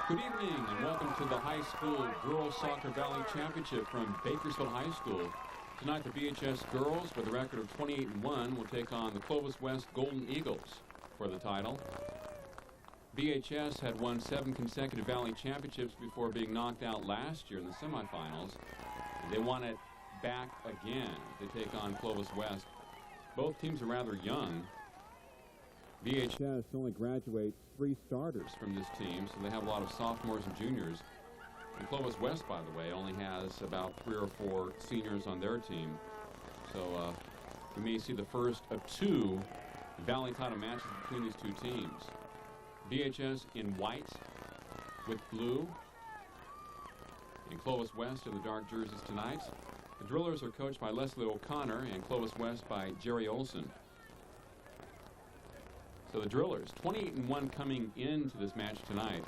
Good evening and welcome to the High School Girls Soccer Valley Championship from Bakersfield High School. Tonight the BHS girls, with a record of 28-1, will take on the Clovis West Golden Eagles for the title. BHS had won 7 consecutive Valley Championships before being knocked out last year in the semifinals. They won it back again to take on Clovis West. Both teams are rather young. BHS only graduates 3 starters from this team, so they have a lot of sophomores and juniors. And Clovis West, by the way, only has about 3 or 4 seniors on their team. So we may see the first of 2 Valley title matches between these 2 teams. BHS in white with blue, and Clovis West in the dark jerseys tonight. The Drillers are coached by Leslie O'Connor and Clovis West by Jerry Olson. So the Drillers, 28-1 coming into this match tonight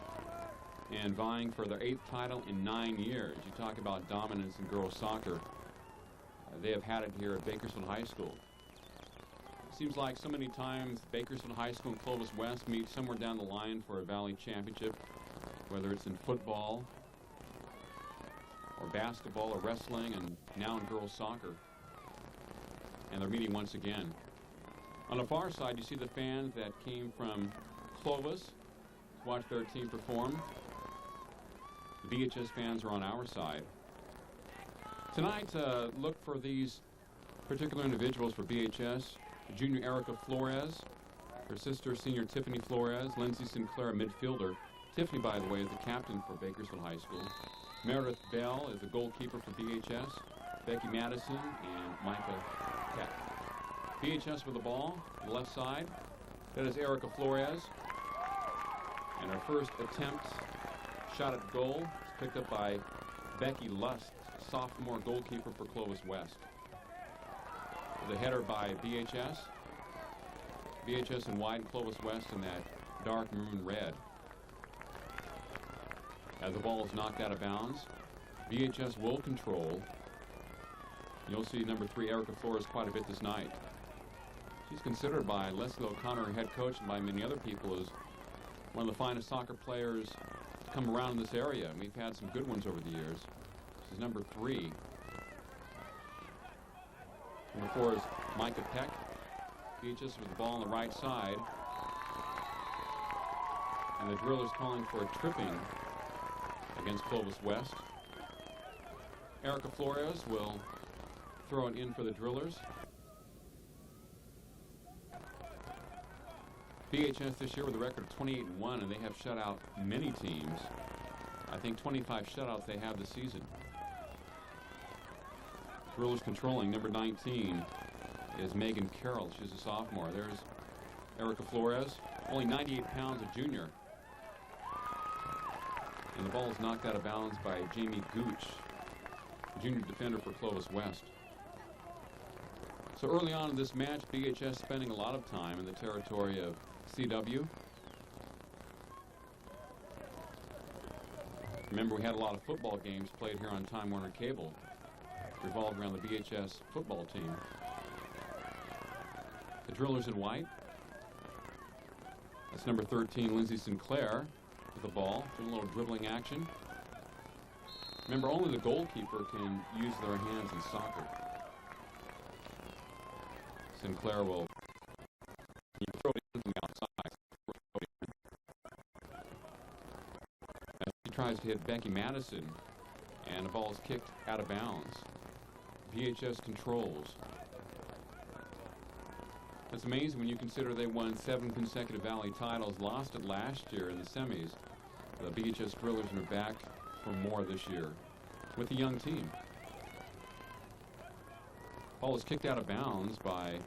and vying for their 8th title in 9 years. You talk about dominance in girls soccer. They have had it here at Bakersfield High School. It seems like so many times Bakersfield High School and Clovis West meet somewhere down the line for a Valley Championship, whether it's in football or basketball or wrestling, and now in girls soccer. And they're meeting once again. On the far side, you see the fans that came from Clovis to watch their team perform. The BHS fans are on our side. Tonight, look for these particular individuals for BHS. Junior Erica Flores, her sister senior Tiffany Flores, Lindsay Sinclair, midfielder. Tiffany, by the way, is the captain for Bakersfield High School. Meredith Bell is the goalkeeper for BHS. Becky Madison and Micah Peck. BHS with the ball, the left side. That is Erica Flores. And our first attempt, shot at goal, is picked up by Becky Lust, sophomore goalkeeper for Clovis West. The header by BHS. BHS in white and Clovis West in that dark maroon red. As the ball is knocked out of bounds, BHS will control. You'll see number 3, Erica Flores, quite a bit this night. She's considered by Leslie O'Connor, her head coach, and by many other people as one of the finest soccer players to come around in this area. And we've had some good ones over the years. This is number 3. Number 4 is Micah Peck. BHS with the ball on the right side. And the Drillers calling for a tripping against Clovis West. Erica Flores will throw it in for the Drillers. BHS this year with a record of 28-1, and they have shut out many teams. I think 25 shutouts they have this season. Drillers controlling. Number 19 is Megan Carroll. She's a sophomore. There's Erica Flores, only 98 pounds, a junior. And the ball is knocked out of bounds by Jamie Gooch, junior defender for Clovis West. So early on in this match, BHS spending a lot of time in the territory of CW. Remember, we had a lot of football games played here on Time Warner Cable, revolved around the BHS football team. The Drillers in white. That's number 13, Lindsay Sinclair, with the ball, doing a little dribbling action. Remember, only the goalkeeper can use their hands in soccer. Sinclair will throw it in from the outside. As she tries to hit Becky Madison, and the ball is kicked out of bounds. BHS controls. That's amazing when you consider they won 7 consecutive Valley titles, lost it last year in the semis. The BHS Drillers are back for more this year with a young team. Ball is kicked out of bounds by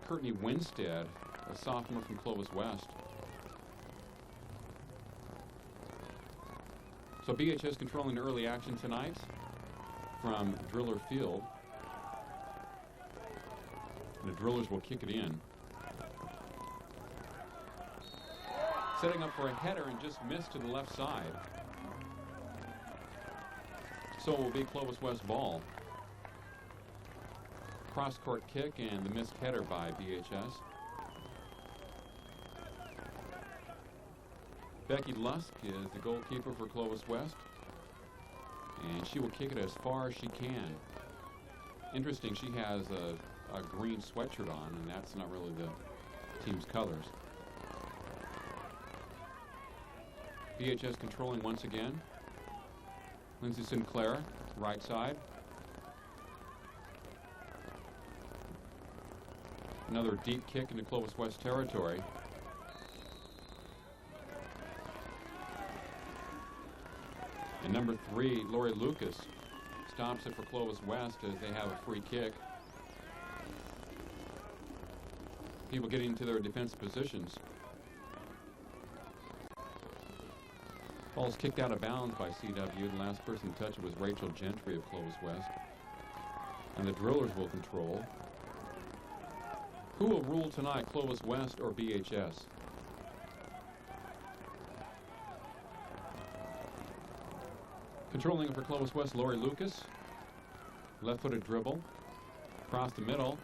Courtney Winstead, a sophomore from Clovis West. So BHS controlling early action tonight from Driller Field. And the Drillers will kick it in. Setting up for a header and just missed to the left side. So it will be Clovis West ball. Cross-court kick and the missed header by BHS. Becky Lusk is the goalkeeper for Clovis West, and she will kick it as far as she can. Interesting, she has a green sweatshirt on, and that's not really the team's colors. BHS controlling once again. Lindsay Sinclair, right side. Another deep kick into Clovis West territory. And number 3, Lori Lucas, stops it for Clovis West as they have a free kick. People getting into their defensive positions. Ball's kicked out of bounds by CW. The last person to touch it was Rachel Gentry of Clovis West. And the Drillers will control. Who will rule tonight, Clovis West or BHS? Controlling it for Clovis West, Lori Lucas. Left-footed dribble. Across the middle.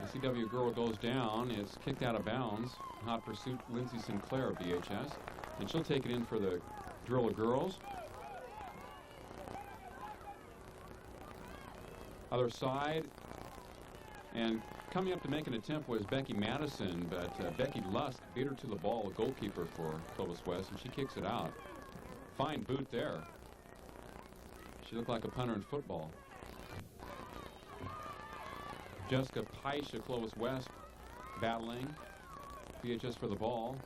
The CW girl goes down. It's kicked out of bounds. Hot pursuit, Lindsay Sinclair of BHS. And she'll take it in for the Driller girls. Other side. And coming up to make an attempt was Becky Madison, but Becky Lusk beat her to the ball, a goalkeeper for Clovis West, and she kicks it out. Fine boot there. She looked like a punter in football. Jessica Peisch of Clovis West battling. BHS for the ball.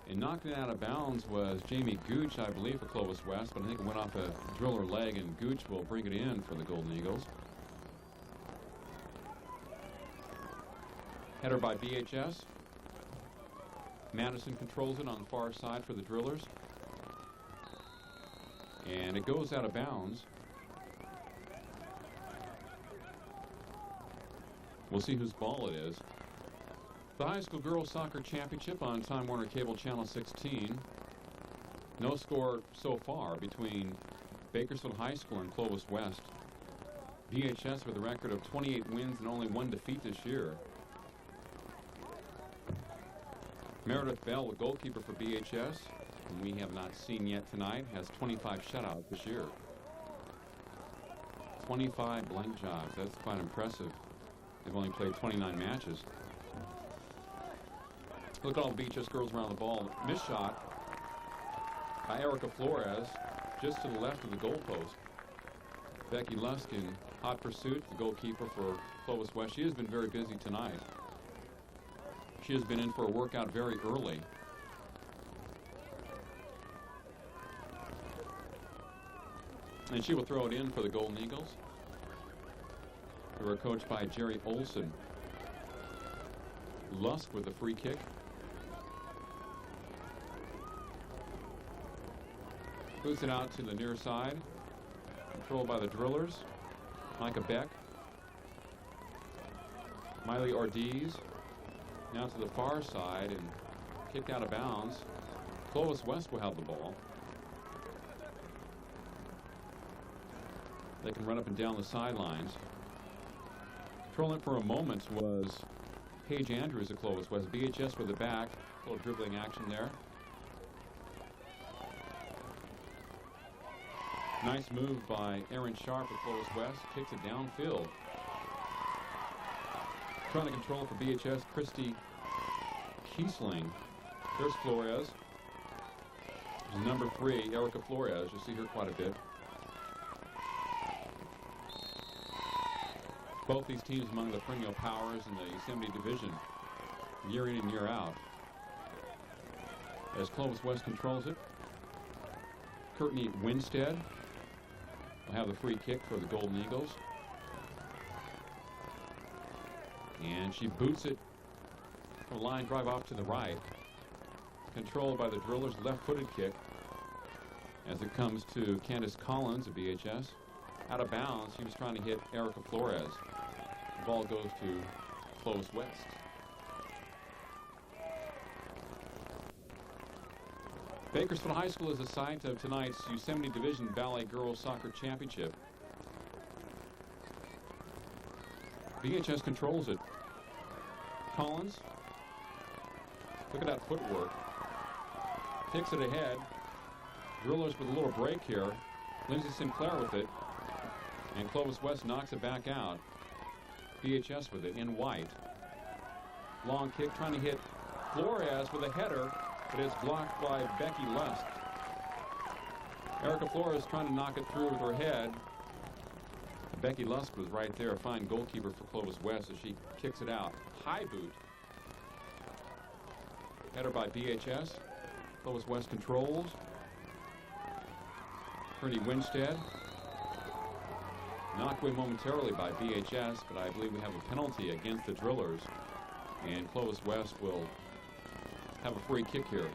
And knocking it out of bounds was Jamie Gooch, I believe, for Clovis West, but I think it went off a Driller leg, and Gooch will bring it in for the Golden Eagles. Header by BHS. Madison controls it on the far side for the Drillers. And it goes out of bounds. We'll see whose ball it is. The High School Girls Soccer Championship on Time Warner Cable Channel 16. No score so far between Bakersfield High School and Clovis West. BHS with a record of 28 wins and only 1 defeat this year. Meredith Bell, the goalkeeper for BHS, whom we have not seen yet tonight, has 25 shutouts this year. 25 blank jobs. That's quite impressive. They've only played 29 matches. Look at all the BHS girls around the ball. Missed shot by Erica Flores, just to the left of the goalpost. Becky Lusk in hot pursuit, the goalkeeper for Clovis West. She has been very busy tonight. She has been in for a workout very early. And she will throw it in for the Golden Eagles. They were coached by Jerry Olson. Lusk with a free kick. Boots it out to the near side. Controlled by the Drillers. Micah Beck. Miley Ortiz. Now to the far side and kicked out of bounds. Clovis West will have the ball. They can run up and down the sidelines. Controlling it for a moment was Paige Andrews of Clovis West. BHS with the back. A little dribbling action there. Nice move by Erin Sharp of Clovis West. Kicks it downfield. Trying to control for BHS, Christy Kiesling. There's Flores. Number 3, Erica Flores. You'll see her quite a bit. Both these teams among the perennial powers in the Yosemite Division, year in and year out. As Clovis West controls it, Courtney Winstead will have the free kick for the Golden Eagles. And she boots it for a line drive off to the right. Controlled by the Drillers' left-footed kick as it comes to Candace Collins of BHS. Out of bounds, she was trying to hit Erica Flores. The ball goes to Clovis West. Bakersfield High School is the site of tonight's Yosemite Division Ballet Girls Soccer Championship. BHS controls it. Collins. Look at that footwork. Kicks it ahead. Drillers with a little break here. Lindsay Sinclair with it. And Clovis West knocks it back out. BHS with it in white. Long kick trying to hit Flores with a header, but it's blocked by Becky Lusk. Erica Flores trying to knock it through with her head. Becky Lusk was right there, a fine goalkeeper for Clovis West as she kicks it out. High boot. Header by BHS. Clovis West controls. Fernie Winstead. Knocked away momentarily by BHS, but I believe we have a penalty against the Drillers. And Clovis West will have a free kick here.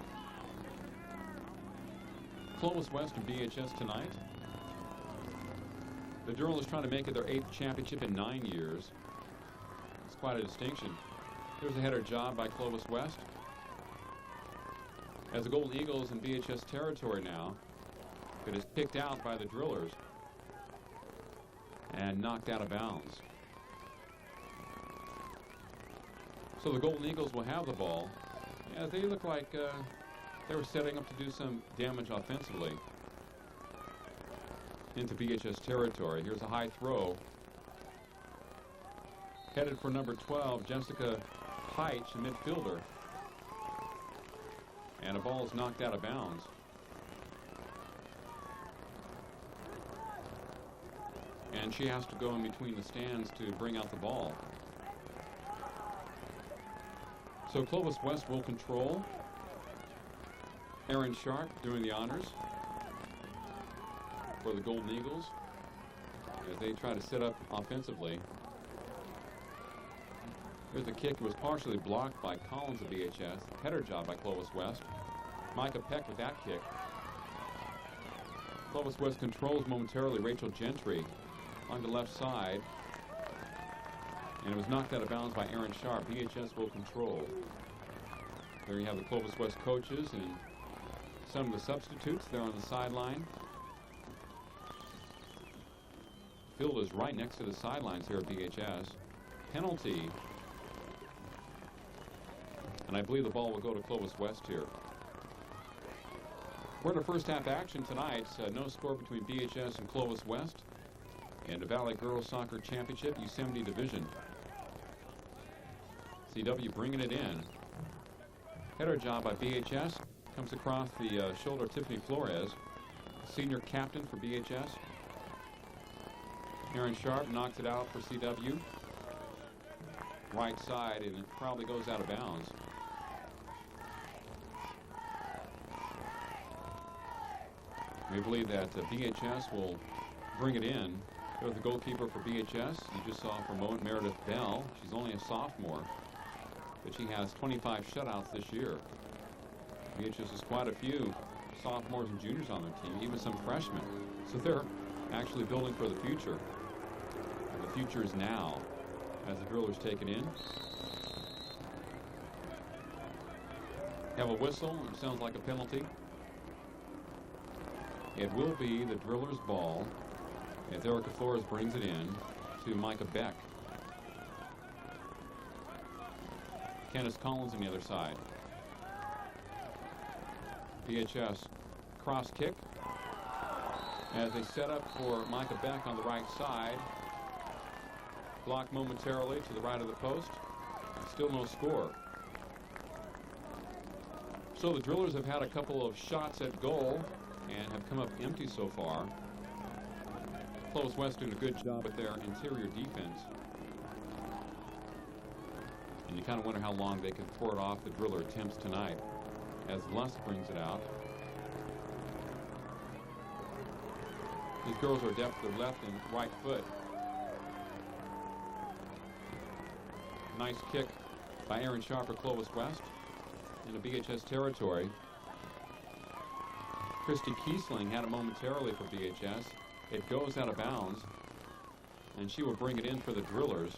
Clovis West and BHS tonight. The Drillers trying to make it their 8th championship in 9 years. It's quite a distinction. Here's a header job by Clovis West. As the Golden Eagles in BHS territory now, it is picked out by the Drillers and knocked out of bounds. So the Golden Eagles will have the ball. Yeah, they look like they were setting up to do some damage offensively into BHS territory. Here's a high throw. Headed for number 12, Jessica Heitch, a midfielder. And a ball is knocked out of bounds. And she has to go in between the stands to bring out the ball. So Clovis West will control. Erin Sharp doing the honors for the Golden Eagles as they try to set up offensively. Here's the kick. It was partially blocked by Collins of BHS. Header job by Clovis West. Micah Peck with that kick. Clovis West controls momentarily. Rachel Gentry on the left side. And it was knocked out of bounds by Erin Sharp. BHS will control. There you have the Clovis West coaches and some of the substitutes there on the sideline. The field is right next to the sidelines here at BHS. Penalty. And I believe the ball will go to Clovis West here. We're in the first half action tonight. No score between BHS and Clovis West. And the Valley Girls Soccer Championship, Yosemite Division. CW bringing it in. Header job by BHS. Comes across the shoulder of Tiffany Flores, senior captain for BHS. Erin Sharp knocks it out for CW. Right side, and it probably goes out of bounds. We believe that BHS will bring it in. There's the goalkeeper for BHS. You just saw for a moment Meredith Bell. She's only a sophomore, but she has 25 shutouts this year. BHS has quite a few sophomores and juniors on their team, even some freshmen. So they're actually building for the future. And the future is now as the Drillers take it in. Have a whistle. It sounds like a penalty. It will be the Drillers' ball as Erica Flores brings it in to Micah Beck. Candace Collins on the other side. BHS cross kick as they set up for Micah Beck on the right side. Blocked momentarily to the right of the post. Still no score. So the Drillers have had a couple of shots at goal and have come up empty so far. Clovis West doing a good job with their interior defense. And you kind of wonder how long they can thwart off the Driller attempts tonight as Lusk brings it out. These girls are adept with their left and right foot. Nice kick by Erin Sharp for Clovis West into BHS territory. Christy Kiesling had it momentarily for BHS. It goes out of bounds, and she will bring it in for the Drillers.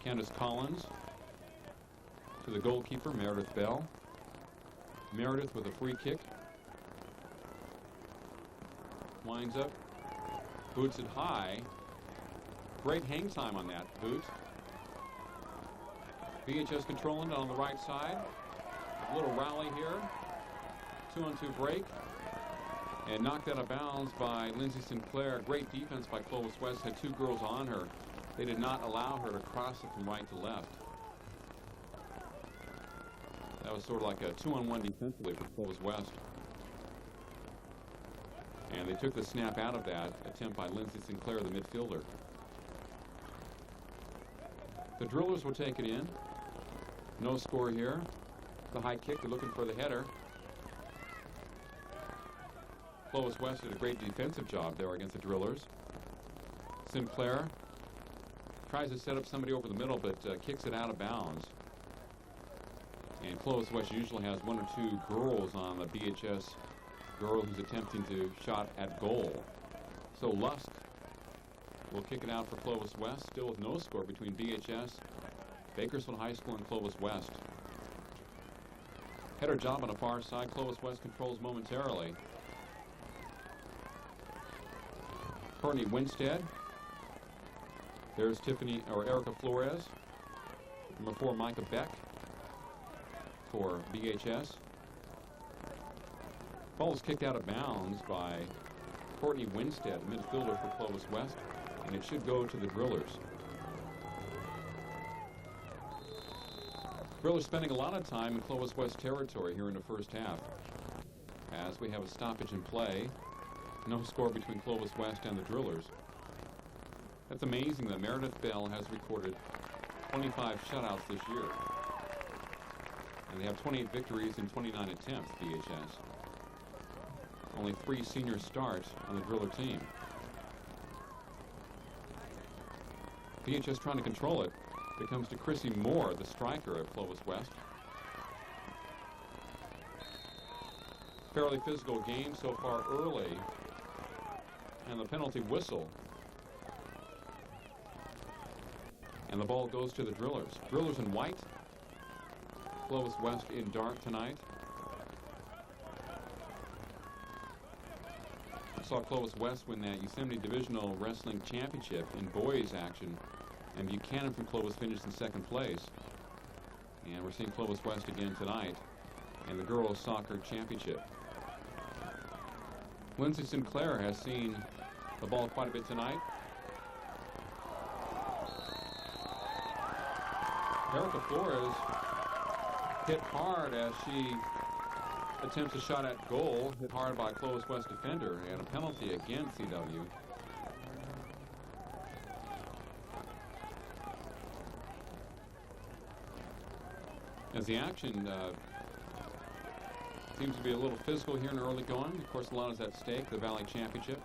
Candace Collins to the goalkeeper, Meredith Bell. Meredith with a free kick. Winds up, boots it high. Great hang time on that boot. BHS controlling it on the right side. A little rally here. 2-on-2 break. And knocked out of bounds by Lindsay Sinclair. Great defense by Clovis West. Had two girls on her. They did not allow her to cross it from right to left. That was sort of like a 2-on-1 defensively for Clovis West. And they took the snap out of that attempt by Lindsay Sinclair, the midfielder. The Drillers will take it in. No score here. The high kick, they're looking for the header. Clovis West did a great defensive job there against the Drillers. Sinclair tries to set up somebody over the middle, but kicks it out of bounds. And Clovis West usually has one or two girls on the BHS girl who's attempting to shot at goal. So Lusk will kick it out for Clovis West, still with no score between BHS, Bakersfield High School, and Clovis West. Header job on the far side. Clovis West controls momentarily. Courtney Winstead. There's Erica Flores. Number 4, Micah Beck for BHS. Ball is kicked out of bounds by Courtney Winstead, midfielder for Clovis West, and it should go to the Drillers. Drillers spending a lot of time in Clovis West territory here in the first half, as we have a stoppage in play. No score between Clovis West and the Drillers. That's amazing that Meredith Bell has recorded 25 shutouts this year. And they have 28 victories in 29 attempts, BHS. Only 3 senior starts on the Driller team. BHS trying to control it. It comes to Chrissy Moore, the striker of Clovis West. Fairly physical game so far early. And the penalty whistle. And the ball goes to the Drillers. Drillers in white. Clovis West in dark tonight. I saw Clovis West win that Yosemite Divisional Wrestling Championship in boys action. And Buchanan from Clovis finished in second place. And we're seeing Clovis West again tonight in the girls soccer championship. Lindsay Sinclair has seen the ball quite a bit tonight. Erica Flores hit hard as she attempts a shot at goal, hit hard by Clovis West defender, and a penalty against CW. As the action seems to be a little physical here in the early going. Of course, a lot is at stake, the Valley Championship.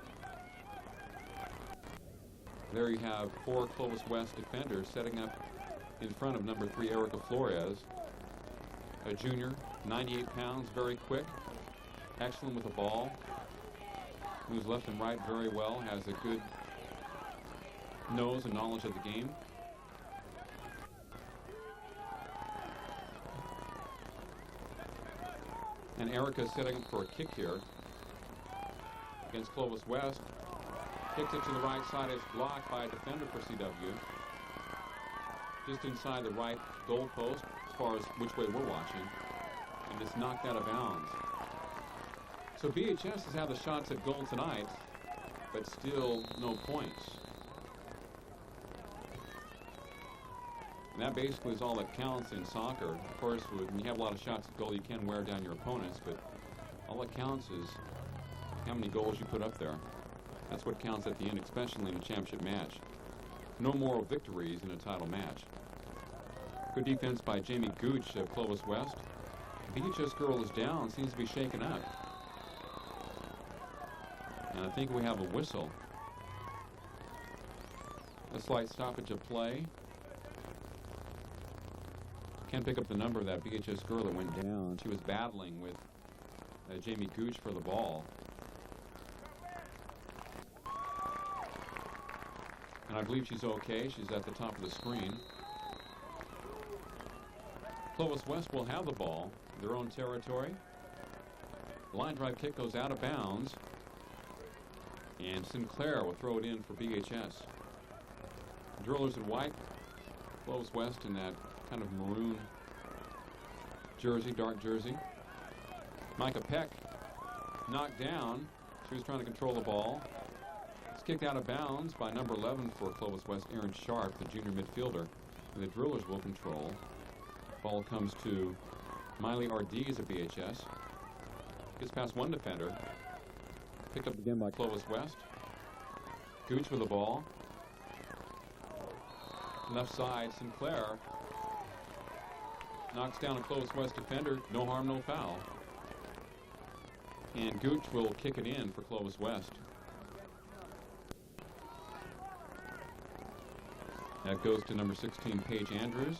There you have 4 Clovis West defenders setting up in front of number 3, Erica Flores. A junior, 98 pounds, very quick, excellent with the ball, moves left and right very well, has a good nose and knowledge of the game. And Erica setting up for a kick here against Clovis West. Kicks it to the right side. It's blocked by a defender for CW. Just inside the right goal post as far as which way we're watching. And it's knocked out of bounds. So BHS has had the shots at goal tonight, but still no points. And that basically is all that counts in soccer. Of course, when you have a lot of shots at goal, you can wear down your opponents, but all that counts is how many goals you put up there. That's what counts at the end, especially in a championship match. No moral victories in a title match. Good defense by Jamie Gooch of Clovis West. BHS girl is down, seems to be shaken up. And I think we have a whistle. A slight stoppage of play. Can't pick up the number of that BHS girl that went down. She was battling with Jamie Gooch for the ball. And I believe she's okay. She's at the top of the screen. Clovis West will have the ball, their own territory. Line drive kick goes out of bounds. And Sinclair will throw it in for BHS. Drillers in white. Clovis West in that kind of maroon jersey, dark jersey. Micah Peck knocked down. She was trying to control the ball. It's kicked out of bounds by number 11 for Clovis West, Aaron Sharp, the junior midfielder. And the Drillers will control. Ball comes to Miley Ortiz of BHS. Gets past one defender. Picked up again by Clovis West. Gooch with the ball. Left side, Sinclair knocks down a Clovis West defender. No harm, no foul. And Gooch will kick it in for Clovis West. That goes to number 16, Paige Andrews.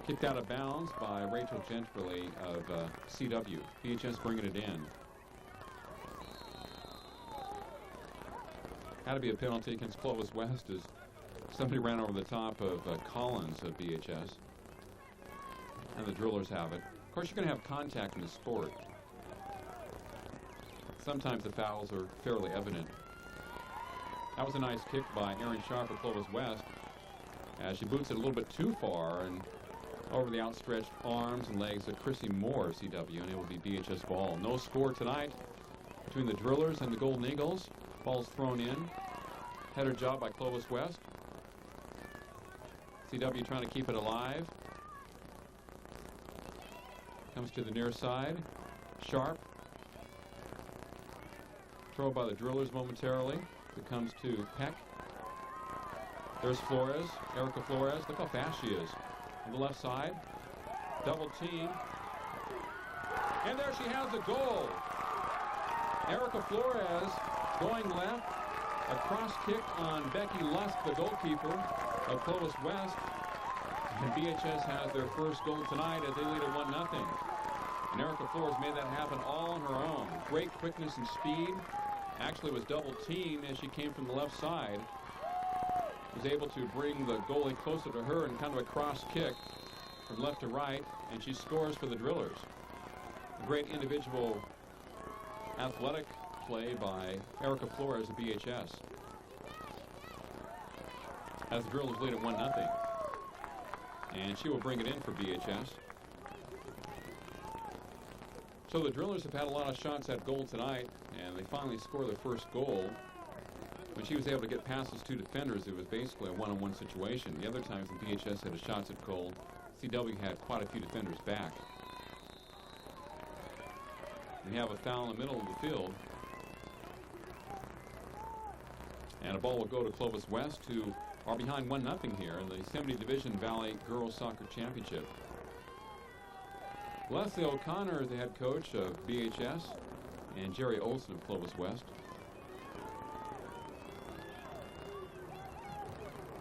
Kicked out of bounds by Rachel Gentry of CW. BHS bringing it in. Had to be a penalty against Clovis West as somebody ran over the top of Collins of BHS. And the Drillers have it. Of course, you're going to have contact in the sport. Sometimes the fouls are fairly evident. That was a nice kick by Aaron Sharp of Clovis West as she boots it a little bit too far and over the outstretched arms and legs of Chrissy Moore of CW, and it will be BHS ball. No score tonight between the Drillers and the Golden Eagles. Ball's thrown in. Header job by Clovis West. CW trying to keep it alive. Comes to the near side. Sharp. Throw by the Drillers momentarily. It comes to Peck. There's Flores. Erica Flores. Look how fast she is. On the left side. Double team. And there she has the goal. Erica Flores going left. A cross kick on Becky Lusk, the goalkeeper of Clovis West. And BHS has their first goal tonight as they lead at 1-0. And Erica Flores made that happen all on her own. Great quickness and speed. Actually was double teamed as she came from the left side. Was able to bring the goalie closer to her and kind of a cross kick from left to right, and she scores for the Drillers. A great individual athletic play by Erica Flores of BHS. As the Drillers lead at 1-0. And she will bring it in for BHS. So the Drillers have had a lot of shots at goal tonight, and they finally score their first goal. When she was able to get past those two defenders, it was basically a one-on-one situation. The other times the BHS had a shots at goal, CW had quite a few defenders back. We have a foul in the middle of the field. And a ball will go to Clovis West, who are behind 1-0 here in the Yosemite Division Valley Girls Soccer Championship. Leslie O'Connor is the head coach of BHS, and Jerry Olson of Clovis West.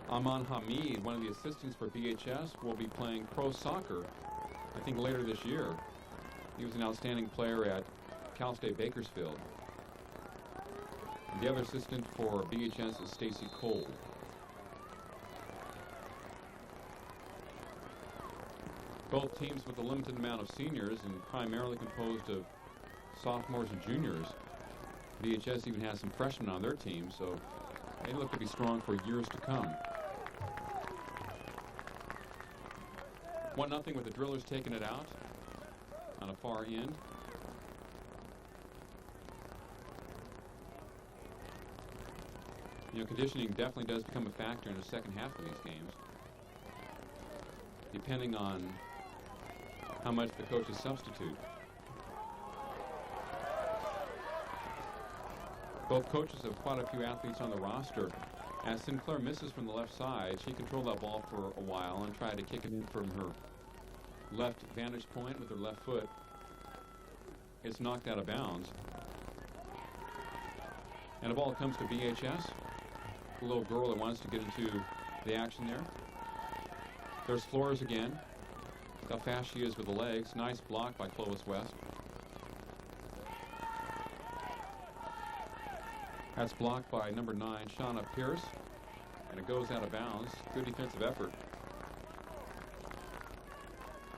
Aman Hamid, one of the assistants for BHS, will be playing pro soccer, I think, later this year. He was an outstanding player at Cal State Bakersfield. And the other assistant for BHS is Stacy Cole. Both teams with a limited amount of seniors and primarily composed of sophomores and juniors. BHS even has some freshmen on their team, so they look to be strong for years to come. 1-0 with the Drillers taking it out on a far end. You know, conditioning definitely does become a factor in the second half of these games, depending on how much the coaches substitute. Both coaches have quite a few athletes on the roster. As Sinclair misses from the left side, she controlled that ball for a while and tried to kick it in from her left vantage point with her left foot. It's knocked out of bounds. And the ball comes to BHS. The little girl that wants to get into the action there. There's Flores again. Look how fast she is with the legs. Nice block by Clovis West. That's blocked by number 9, Shauna Pierce, and it goes out of bounds. Good defensive effort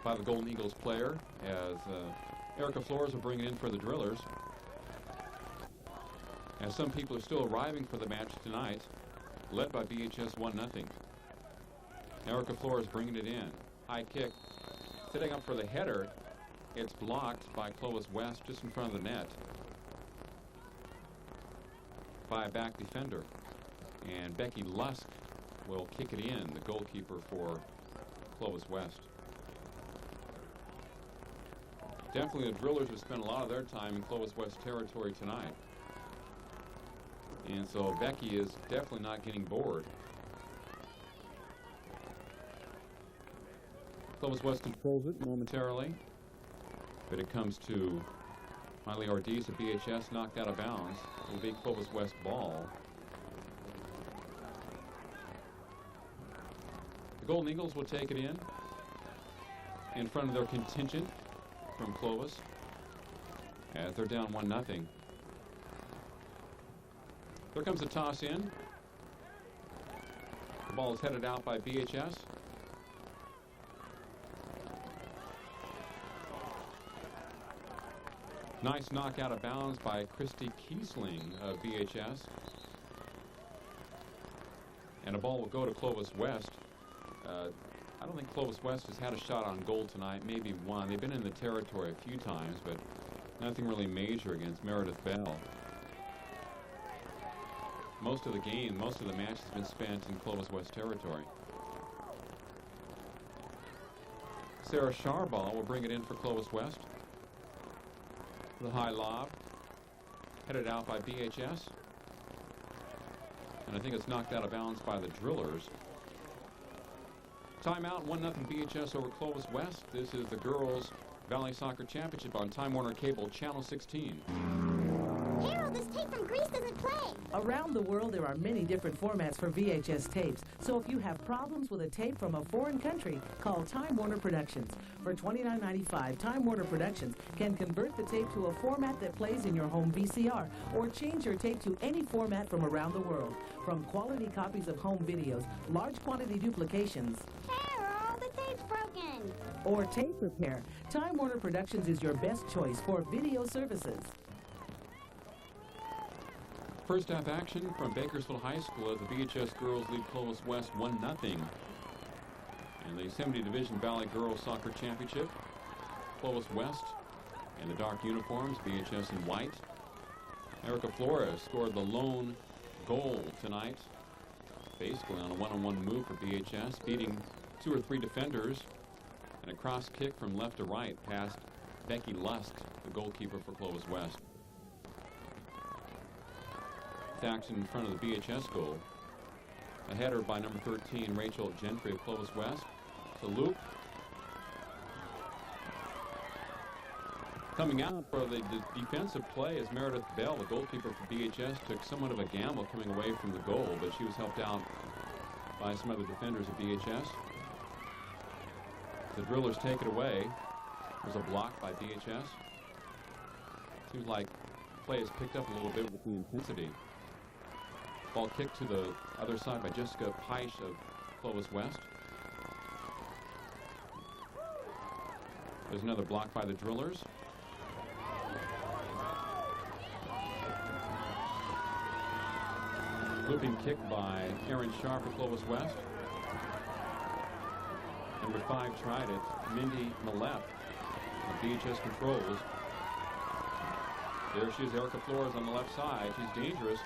by the Golden Eagles player as Erica Flores will bring it in for the Drillers. As some people are still arriving for the match tonight, led by BHS 1-0. Erica Flores bringing it in. High kick. Setting up for the header. It's blocked by Clovis West just in front of the net by a back defender. And Becky Lusk will kick it in, the goalkeeper for Clovis West. Definitely the Drillers have spent a lot of their time in Clovis West territory tonight. And so Becky is definitely not getting bored. Clovis West controls it momentarily, but it comes to Miley Ortiz of BHS, knocked out of bounds. It will be Clovis West ball. The Golden Eagles will take it in front of their contingent from Clovis as they're down 1-0. There comes a toss in. The ball is headed out by BHS. Nice knock out of bounds by Christy Kiesling of BHS. And a ball will go to Clovis West. I don't think Clovis West has had a shot on goal tonight, maybe one. They've been in the territory a few times, but nothing really major against Meredith Bell. Most of the game, most of the match has been spent in Clovis West territory. Sarah Sharbaugh will bring it in for Clovis West. The high lob, headed out by BHS. And I think it's knocked out of bounds by the Drillers. Timeout, 1-0 BHS over Clovis West. This is the Girls Valley Soccer Championship on Time Warner Cable, Channel 16. Harold, this tape from Greece doesn't play. Around the world, there are many different formats for VHS tapes. So if you have problems with a tape from a foreign country, call Time Warner Productions. For $29.95, Time Warner Productions can convert the tape to a format that plays in your home VCR, or change your tape to any format from around the world. From quality copies of home videos, large quantity duplications, Harold, the tape's broken. or tape repair, Time Warner Productions is your best choice for video services. First half action from Bakersfield High School as the BHS girls lead Clovis West 1-0 in the Yosemite Division Valley Girls Soccer Championship. Clovis West in the dark uniforms, BHS in white. Erica Flores scored the lone goal tonight, basically on a one-on-one move for BHS, beating 2 or 3 defenders, and a cross kick from left to right past Becky Lusk, the goalkeeper for Clovis West. Action in front of the BHS goal. A header by number 13, Rachel Gentry of Clovis West. To Luke. Coming out for the defensive play is Meredith Bell, the goalkeeper for BHS, took somewhat of a gamble coming away from the goal, but she was helped out by some other defenders of BHS. The Drillers take it away. There's a block by BHS. Seems like play has picked up a little bit with the intensity. Ball kicked to the other side by Jessica Peisch of Clovis West. There's another block by the Drillers. Looping kick by Erin Sharp of Clovis West. Number 5 tried it. Mindy Millett of BHS controls. There she is, Erica Flores on the left side. She's dangerous.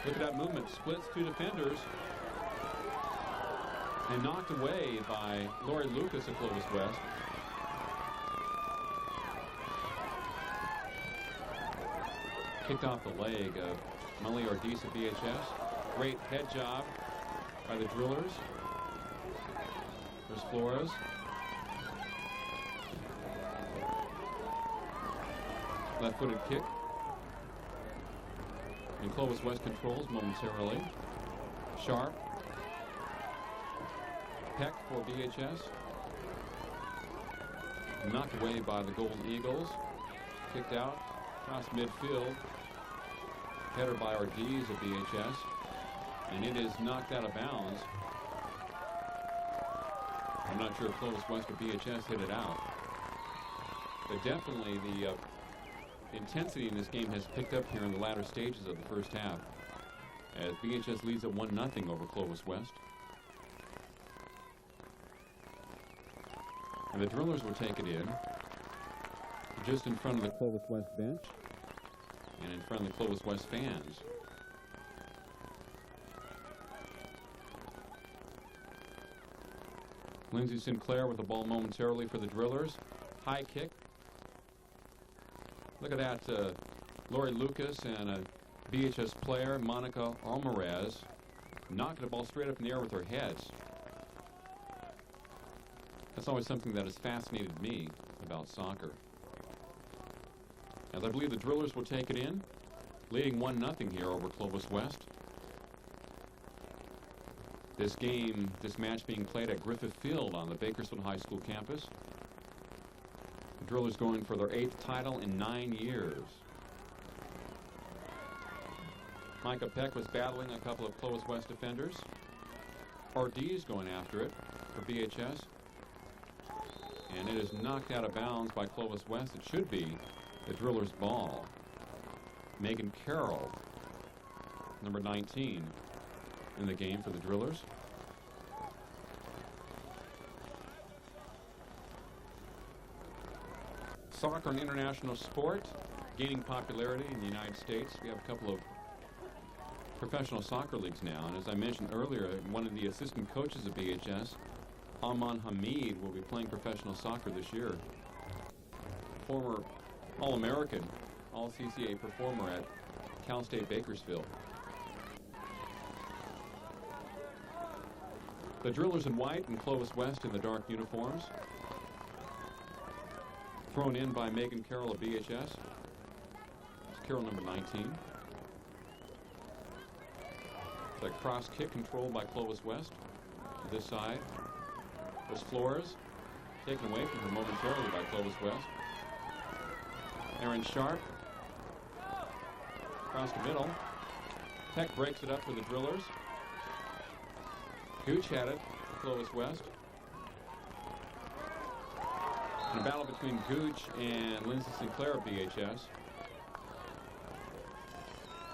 Look at that movement. Splits 2 defenders. And knocked away by Lori Lucas of Clovis West. Kicked off the leg of Molly Ortiz of BHS. Great head job by the Drillers. There's Flores. Left-footed kick. And Clovis West controls momentarily. Sharp. Peck for BHS. Knocked away by the Golden Eagles. Kicked out across midfield. Header by Ortiz of BHS. And it is knocked out of bounds. I'm not sure if Clovis West or BHS hit it out. But definitely the intensity in this game has picked up here in the latter stages of the first half as BHS leads at 1-0 over Clovis West. And the Drillers will take it in, just in front of the Clovis West bench and in front of the Clovis West fans. Lindsay Sinclair with the ball momentarily for the Drillers. High kick. Look at that. Lori Lucas and a BHS player, Monica Alvarez, knocking the ball straight up in the air with her heads. That's always something that has fascinated me about soccer. As I believe the Drillers will take it in, leading 1-0 here over Clovis West. This match being played at Griffith Field on the Bakersfield High School campus. The Drillers going for their 8th title in 9 years. Micah Peck was battling a couple of Clovis West defenders. Ortiz going after it for BHS. And it is knocked out of bounds by Clovis West. It should be the Drillers' ball. Megan Carroll, number 19, in the game for the Drillers. Soccer, an international sport, gaining popularity in the United States. We have a couple of professional soccer leagues now, and as I mentioned earlier, one of the assistant coaches of BHS, Aman Hamid, will be playing professional soccer this year. Former All-American, All-CCA performer at Cal State Bakersfield. The Drillers in white and Clovis West in the dark uniforms. Thrown in by Megan Carroll of BHS. It's Carroll, number 19. The cross kick controlled by Clovis West. To this side was Flores, taken away from her momentarily by Clovis West. Aaron Sharp, across the middle. Tech breaks it up for the Drillers. Gooch had it for Clovis West. In a battle between Gooch and Lindsay Sinclair of BHS.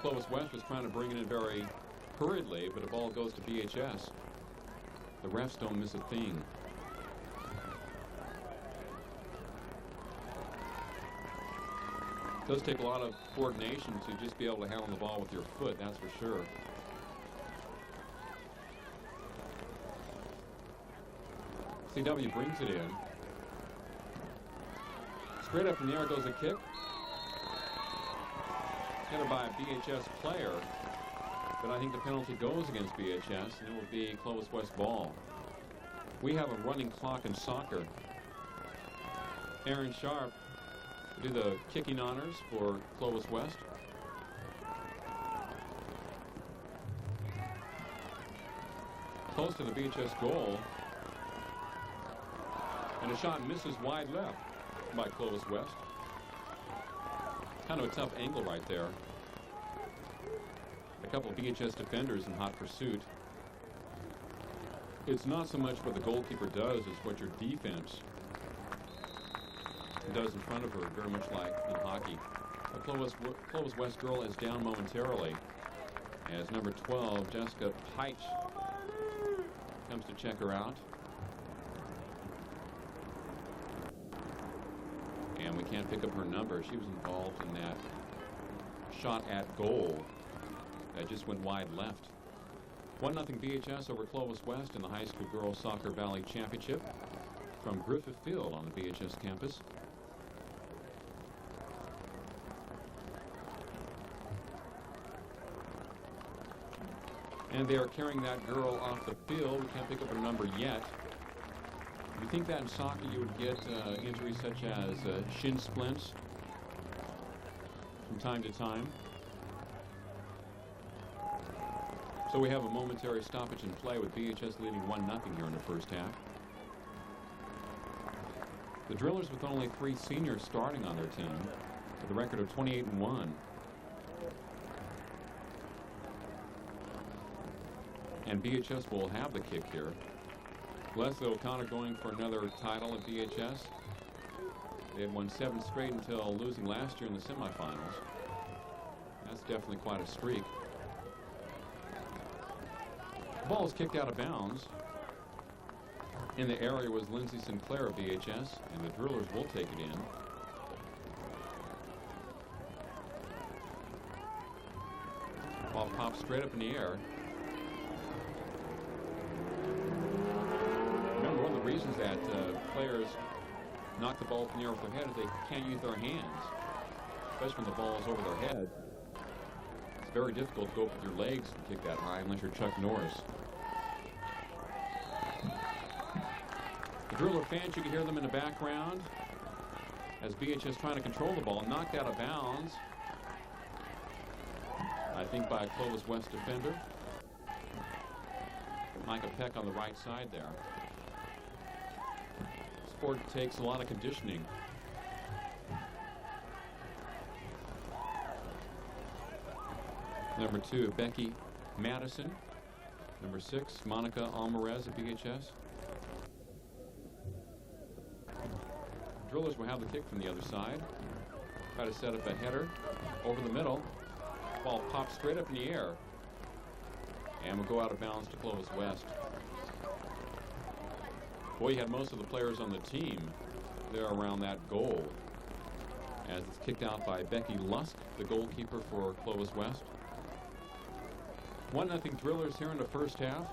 Clovis West was trying to bring it in very hurriedly, but the ball goes to BHS. The refs don't miss a thing. It does take a lot of coordination to just be able to handle the ball with your foot, that's for sure. CW brings it in. Straight up in the air goes a kick. Headed by a BHS player, but I think the penalty goes against BHS, and it will be Clovis West ball. We have a running clock in soccer. Aaron Sharp will do the kicking honors for Clovis West. Close to the BHS goal. And a shot misses wide left by Clovis West. Kind of a tough angle right there. A couple of BHS defenders in hot pursuit. It's not so much what the goalkeeper does as what your defense does in front of her, very much like in hockey. A Clovis West girl is down momentarily as number 12, Jessica Peich, comes to check her out. And we can't pick up her number. She was involved in that shot at goal that just went wide left. 1-0 BHS over Clovis West in the High School Girls Soccer Valley Championship from Griffith Field on the BHS campus. And they are carrying that girl off the field. We can't pick up her number yet. You think that in soccer you would get injuries such as shin splints from time to time? So we have a momentary stoppage in play with BHS leading 1-0 here in the first half. The Drillers with only 3 seniors starting on their team with a record of 28-1. And BHS will have the kick here. Leslie O'Connor going for another title at BHS. They had won 7 straight until losing last year in the semifinals. That's definitely quite a streak. The ball is kicked out of bounds. In the area was Lindsay Sinclair of VHS, and the Drillers will take it in. Ball pops straight up in the air. Remember, one of the reasons that players knock the ball up in the air with their head is they can't use their hands, especially when the ball is over their head. It's very difficult to go up with your legs and kick that high unless you're Chuck Norris. The Driller fans, you can hear them in the background as VHS trying to control the ball, knocked out of bounds, I think by a Clovis West defender. Micah Peck on the right side there. Sport takes a lot of conditioning. Number 2, Becky Madison. Number 6, Monica Alvarez of VHS. Drillers will have the kick from the other side. Try to set up a header over the middle. Ball pops straight up in the air and will go out of bounds to Clovis West. Boy, you had most of the players on the team there around that goal as it's kicked out by Becky Lusk, the goalkeeper for Clovis West. 1-0 Drillers here in the first half.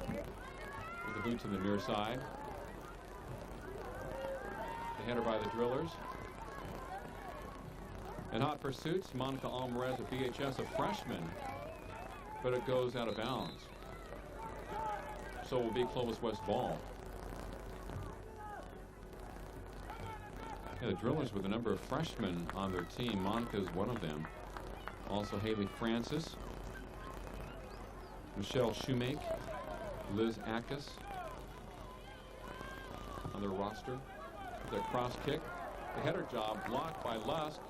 With the boot to the near side. The header by the Drillers. In hot pursuits, Monica Alvarez of VHS, a freshman, but it goes out of bounds. So it will be Clovis West ball. Yeah, the Drillers with a number of freshmen on their team. Monica is one of them. Also Haley Francis, Michelle Shoemake, Liz Ackus on their roster. The cross kick, the header job blocked by Lusk.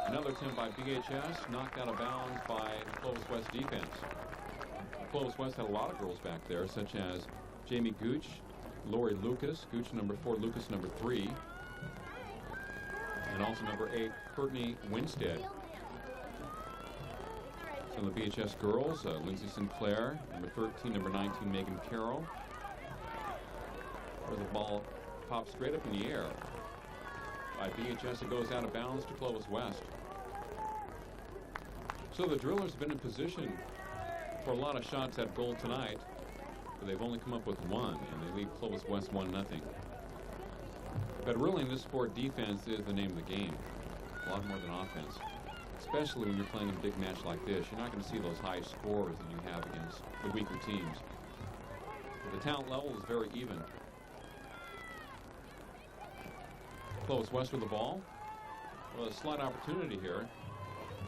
Another attempt by VHS, knocked out of bounds by Clovis West defense. Clovis West had a lot of girls back there, such as Jamie Gooch, Lori Lucas, Gooch number 4, Lucas number 3, and also number 8, Courtney Winstead. Some of the VHS girls, Lindsay Sinclair, number 13, number 19, Megan Carroll. Where the ball pops straight up in the air. By VHS, it goes out of bounds to Clovis West. So the Drillers have been in position for a lot of shots at goal tonight, but they've only come up with one, and they lead Clovis West 1-0. But really in this sport, defense is the name of the game, a lot more than offense, especially when you're playing in a big match like this. You're not going to see those high scores that you have against the weaker teams. But the talent level is very even. Clovis West with the ball. Well, a slight opportunity here.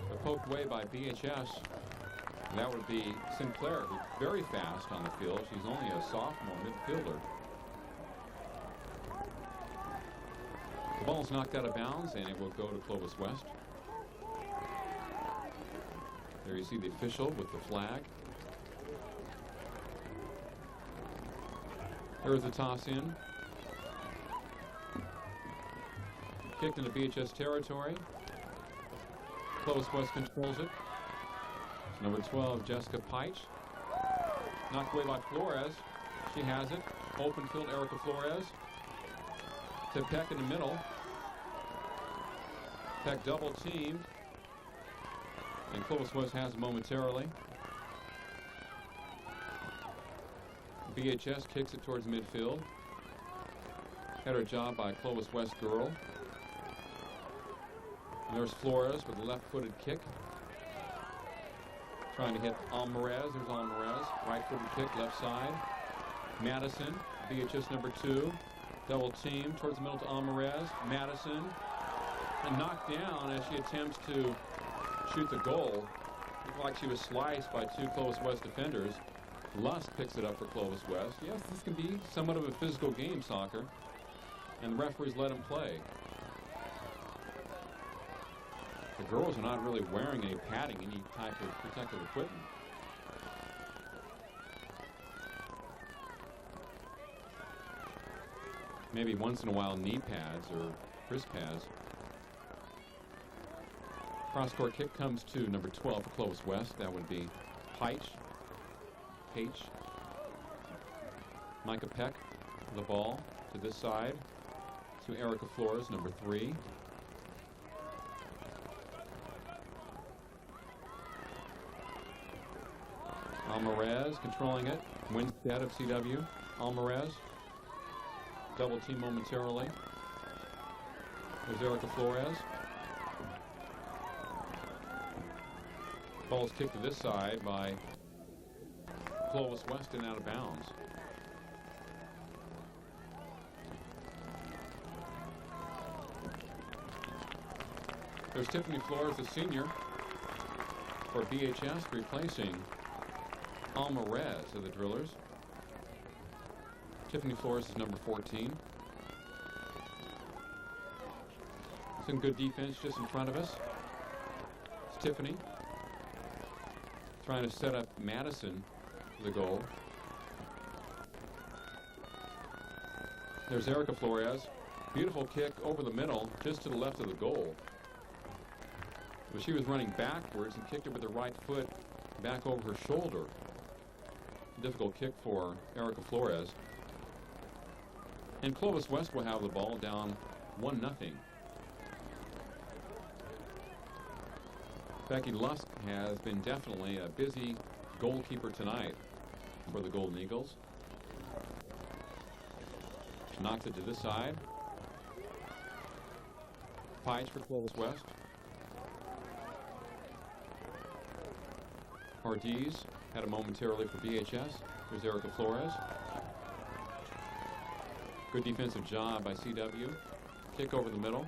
But poked away by VHS. And that would be Sinclair, who's very fast on the field. She's only a sophomore midfielder. The ball's knocked out of bounds, and it will go to Clovis West. There you see the official with the flag. There's the toss in. Kicked into VHS territory. Clovis West controls it. It's number 12, Jessica Peich. Knocked away by Flores. She has it. Open field, Erica Flores. To Peck in the middle. Peck double teamed. And Clovis West has it momentarily. VHS kicks it towards midfield. Header job by Clovis West girl. And there's Flores with a left-footed kick. Trying to hit Alvarez. There's Alvarez. Right-footed kick, left side. Madison, VHS number 2. Double team towards the middle to Alvarez. Madison. And knocked down as she attempts to shoot the goal. Looked like she was sliced by 2 Clovis West defenders. Lusk picks it up for Clovis West. Yes, this can be somewhat of a physical game, soccer. And the referees let him play. The girls are not really wearing any padding, any type of protective equipment. Maybe once in a while knee pads or wrist pads. Cross-court kick comes to number 12 for Clovis West. That would be Peich. Micah Peck, the ball to this side to Erica Flores, number 3. Alvarez controlling it. Winstead of CW. Alvarez. Double team momentarily. There's Erica Flores. Ball is kicked to this side by Clovis West and out of bounds. There's Tiffany Flores, the senior, for BHS, replacing Alvarez of the Drillers. Tiffany Flores is number 14. Some good defense just in front of us. It's Tiffany trying to set up Madison for the goal. There's Erica Flores. Beautiful kick over the middle, just to the left of the goal. But she was running backwards and kicked it with her right foot back over her shoulder. Difficult kick for Erica Flores. And Clovis West will have the ball down 1-0. Becky Lusk has been definitely a busy goalkeeper tonight for the Golden Eagles. She knocks it to this side. Page for Clovis West. Ortiz had it momentarily for BHS. There's Erica Flores. Good defensive job by CW. Kick over the middle.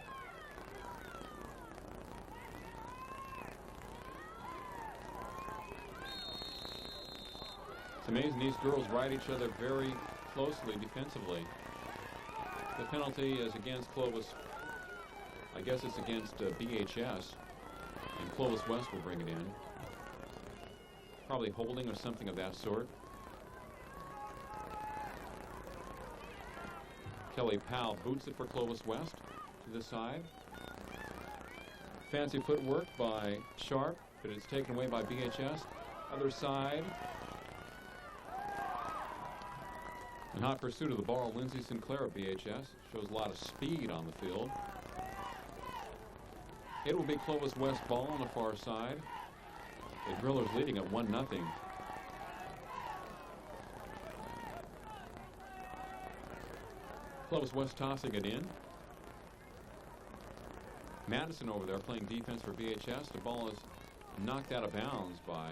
It's amazing these girls ride each other very closely defensively. The penalty is against Clovis. I guess it's against BHS. And Clovis West will bring it in. Probably holding or something of that sort. Kelly Powell boots it for Clovis West to the side. Fancy footwork by Sharp, but it's taken away by BHS. Other side. In hot pursuit of the ball, Lindsay Sinclair of BHS shows a lot of speed on the field. It will be Clovis West ball on the far side. The Drillers leading at 1-0. Clovis West tossing it in. Madison over there playing defense for BHS. The ball is knocked out of bounds by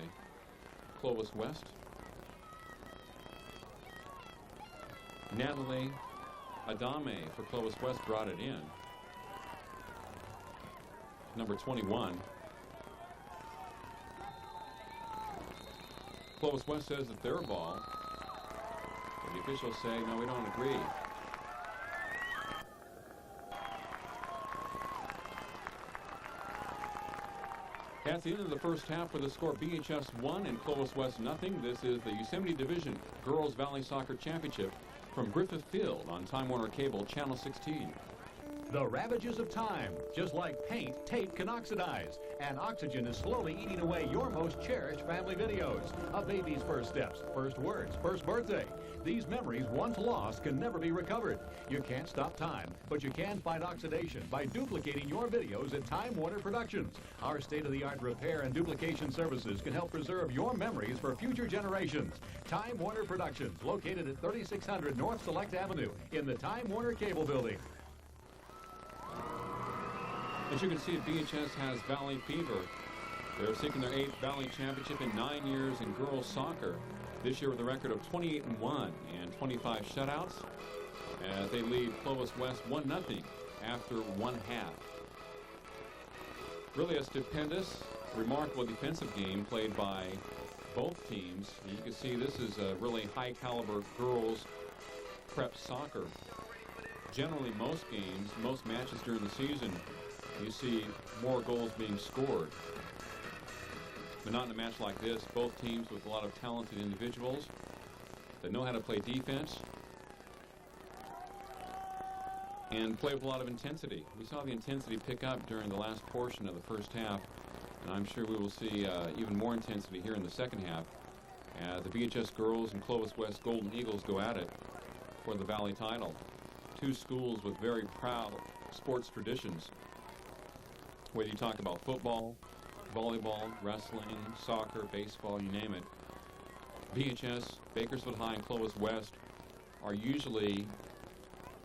Clovis West. Natalie Adame for Clovis West brought it in. Number 21. Clovis West says it's their ball. But the officials say, no, we don't agree. At the end of the first half with the score BHS 1 and Clovis West 0. This is the Yosemite Division Girls Valley Soccer Championship from Griffith Field on Time Warner Cable, Channel 16. The ravages of time. Just like paint, tape can oxidize, and oxygen is slowly eating away your most cherished family videos. A baby's first steps, first words, first birthday. These memories, once lost, can never be recovered. You can't stop time, but you can fight oxidation by duplicating your videos at Time Warner Productions. Our state-of-the-art repair and duplication services can help preserve your memories for future generations. Time Warner Productions, located at 3600 North Select Avenue in the Time Warner Cable Building. As you can see, BHS has Valley fever. They're seeking their 8th Valley Championship in 9 years in girls soccer. This year with a record of 28-1 and 25 shutouts. As they lead Clovis West 1-0 after one half. Really a stupendous, remarkable defensive game played by both teams. And you can see this is a really high caliber girls prep soccer. Generally most games, most matches during the season, you see more goals being scored. But not in a match like this. Both teams with a lot of talented individuals that know how to play defense and play with a lot of intensity. We saw the intensity pick up during the last portion of the first half, and I'm sure we will see even more intensity here in the second half. The BHS girls and Clovis West Golden Eagles go at it for the Valley title. Two schools with very proud sports traditions. Whether you talk about football, volleyball, wrestling, soccer, baseball, you name it, BHS, Bakersfield High, and Clovis West are usually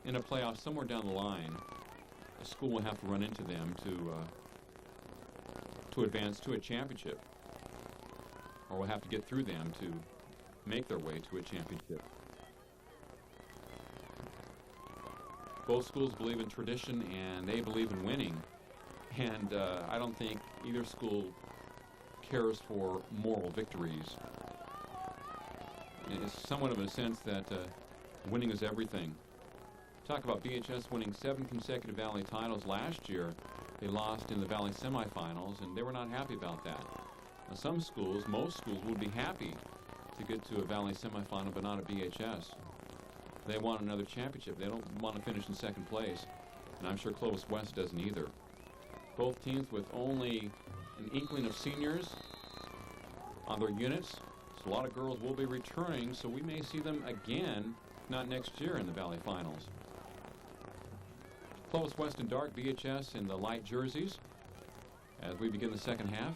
in a playoff somewhere down the line. A school will have to run into them to advance to a championship, or will have to get through them to make their way to a championship. Both schools believe in tradition, and they believe in winning. And I don't think either school cares for moral victories. It's somewhat of a sense that winning is everything. Talk about BHS winning 7 consecutive Valley titles last year. They lost in the Valley semifinals, and they were not happy about that. Now, some schools, most schools, would be happy to get to a Valley semifinal, but not a BHS. They want another championship. They don't want to finish in second place, and I'm sure Clovis West doesn't either. Both teams with only an inkling of seniors on their units. So a lot of girls will be returning, so we may see them again, not next year, in the Valley finals. Clovis West in dark, BHS in the light jerseys as we begin the second half.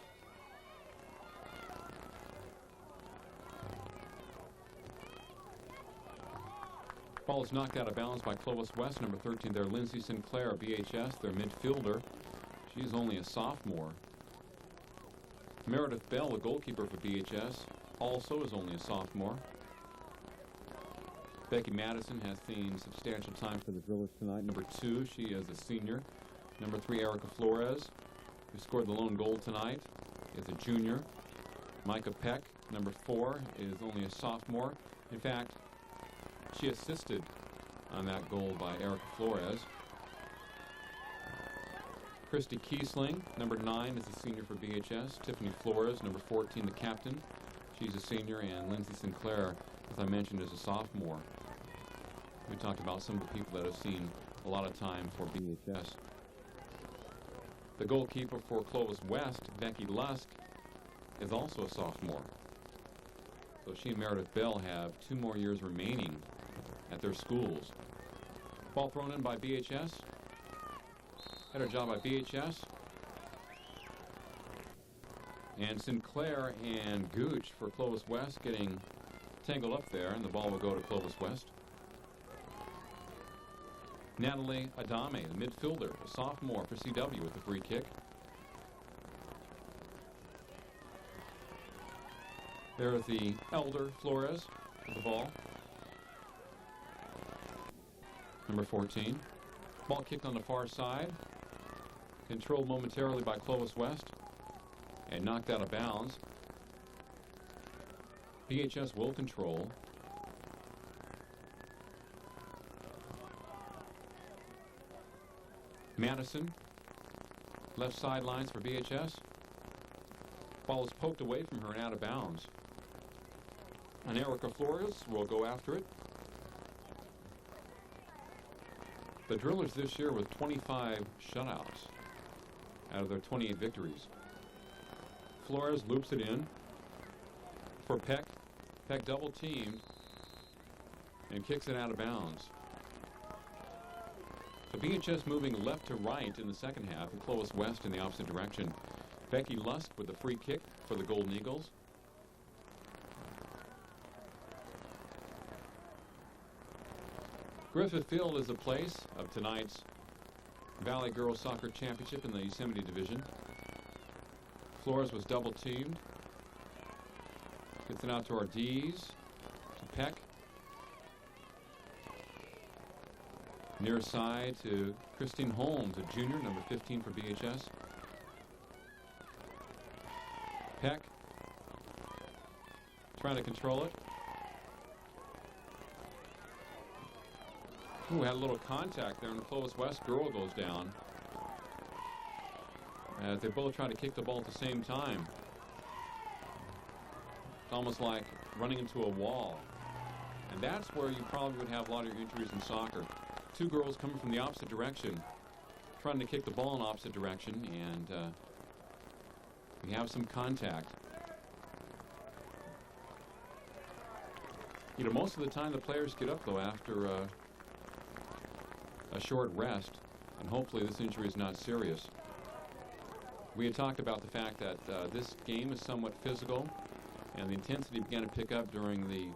Ball is knocked out of bounds by Clovis West. Number 13 there, Lindsay Sinclair, BHS, their midfielder. She's only a sophomore. Meredith Bell, the goalkeeper for BHS, also is only a sophomore. Becky Madison has seen substantial time for the Drillers tonight. Number 2, she is a senior. Number 3, Erica Flores, who scored the lone goal tonight, is a junior. Micah Peck, number 4, is only a sophomore. In fact, she assisted on that goal by Erica Flores. Christy Kiesling, number 9, is a senior for BHS. Tiffany Flores, number 14, the captain. She's a senior, and Lindsay Sinclair, as I mentioned, is a sophomore. We talked about some of the people that have seen a lot of time for BHS. The goalkeeper for Clovis West, Becky Lusk, is also a sophomore. So she and Meredith Bell have 2 more years remaining at their schools. Ball thrown in by BHS. Header job by BHS. And Sinclair and Gooch for Clovis West getting tangled up there, and the ball will go to Clovis West. Natalie Adame, the midfielder, a sophomore for CW with the free kick. There's the elder Flores with the ball. Number 14. Ball kicked on the far side. Controlled momentarily by Clovis West and knocked out of bounds. BHS will control. Madison, left sidelines for BHS. Ball is poked away from her and out of bounds. And Erica Flores will go after it. The Drillers this year with 25 shutouts out of their 28 victories. Flores loops it in for Peck. Peck double teamed and kicks it out of bounds. So BHS moving left to right in the second half, and Clovis West in the opposite direction. Becky Lusk with the free kick for the Golden Eagles. Griffith Field is the place of tonight's Valley Girls Soccer Championship in the Yosemite Division. Flores was double teamed. Gets it out to our D's, to Peck. Near side to Christine Holmes, a junior, number 15 for BHS. Peck trying to control it. Ooh, had a little contact there, and the Clovis West girl goes down. As they both try to kick the ball at the same time. It's almost like running into a wall. And that's where you probably would have a lot of your injuries in soccer. 2 girls coming from the opposite direction, trying to kick the ball in the opposite direction, and we have some contact. You know, most of the time the players get up, though, after a short rest, and hopefully this injury is not serious. We had talked about the fact that this game is somewhat physical, and the intensity began to pick up during the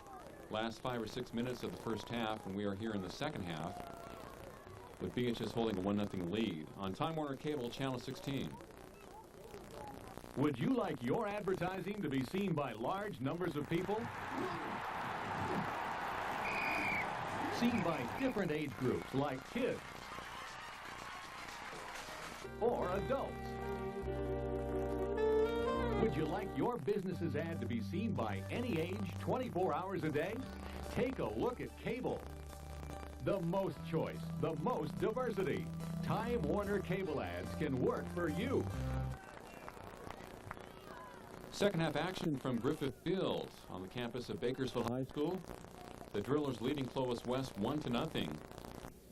last 5 or 6 minutes of the first half, and we are here in the second half with BHS holding a 1-0 lead on Time Warner Cable Channel 16. Would you like your advertising to be seen by large numbers of people? Seen by different age groups like kids or adults? Would you like your business's ad to be seen by any age 24 hours a day? Take a look at cable. The most choice, the most diversity. Time Warner Cable ads can work for you. Second half action from Griffith Field on the campus of Bakersfield High School. The Drillers leading Clovis West 1-0.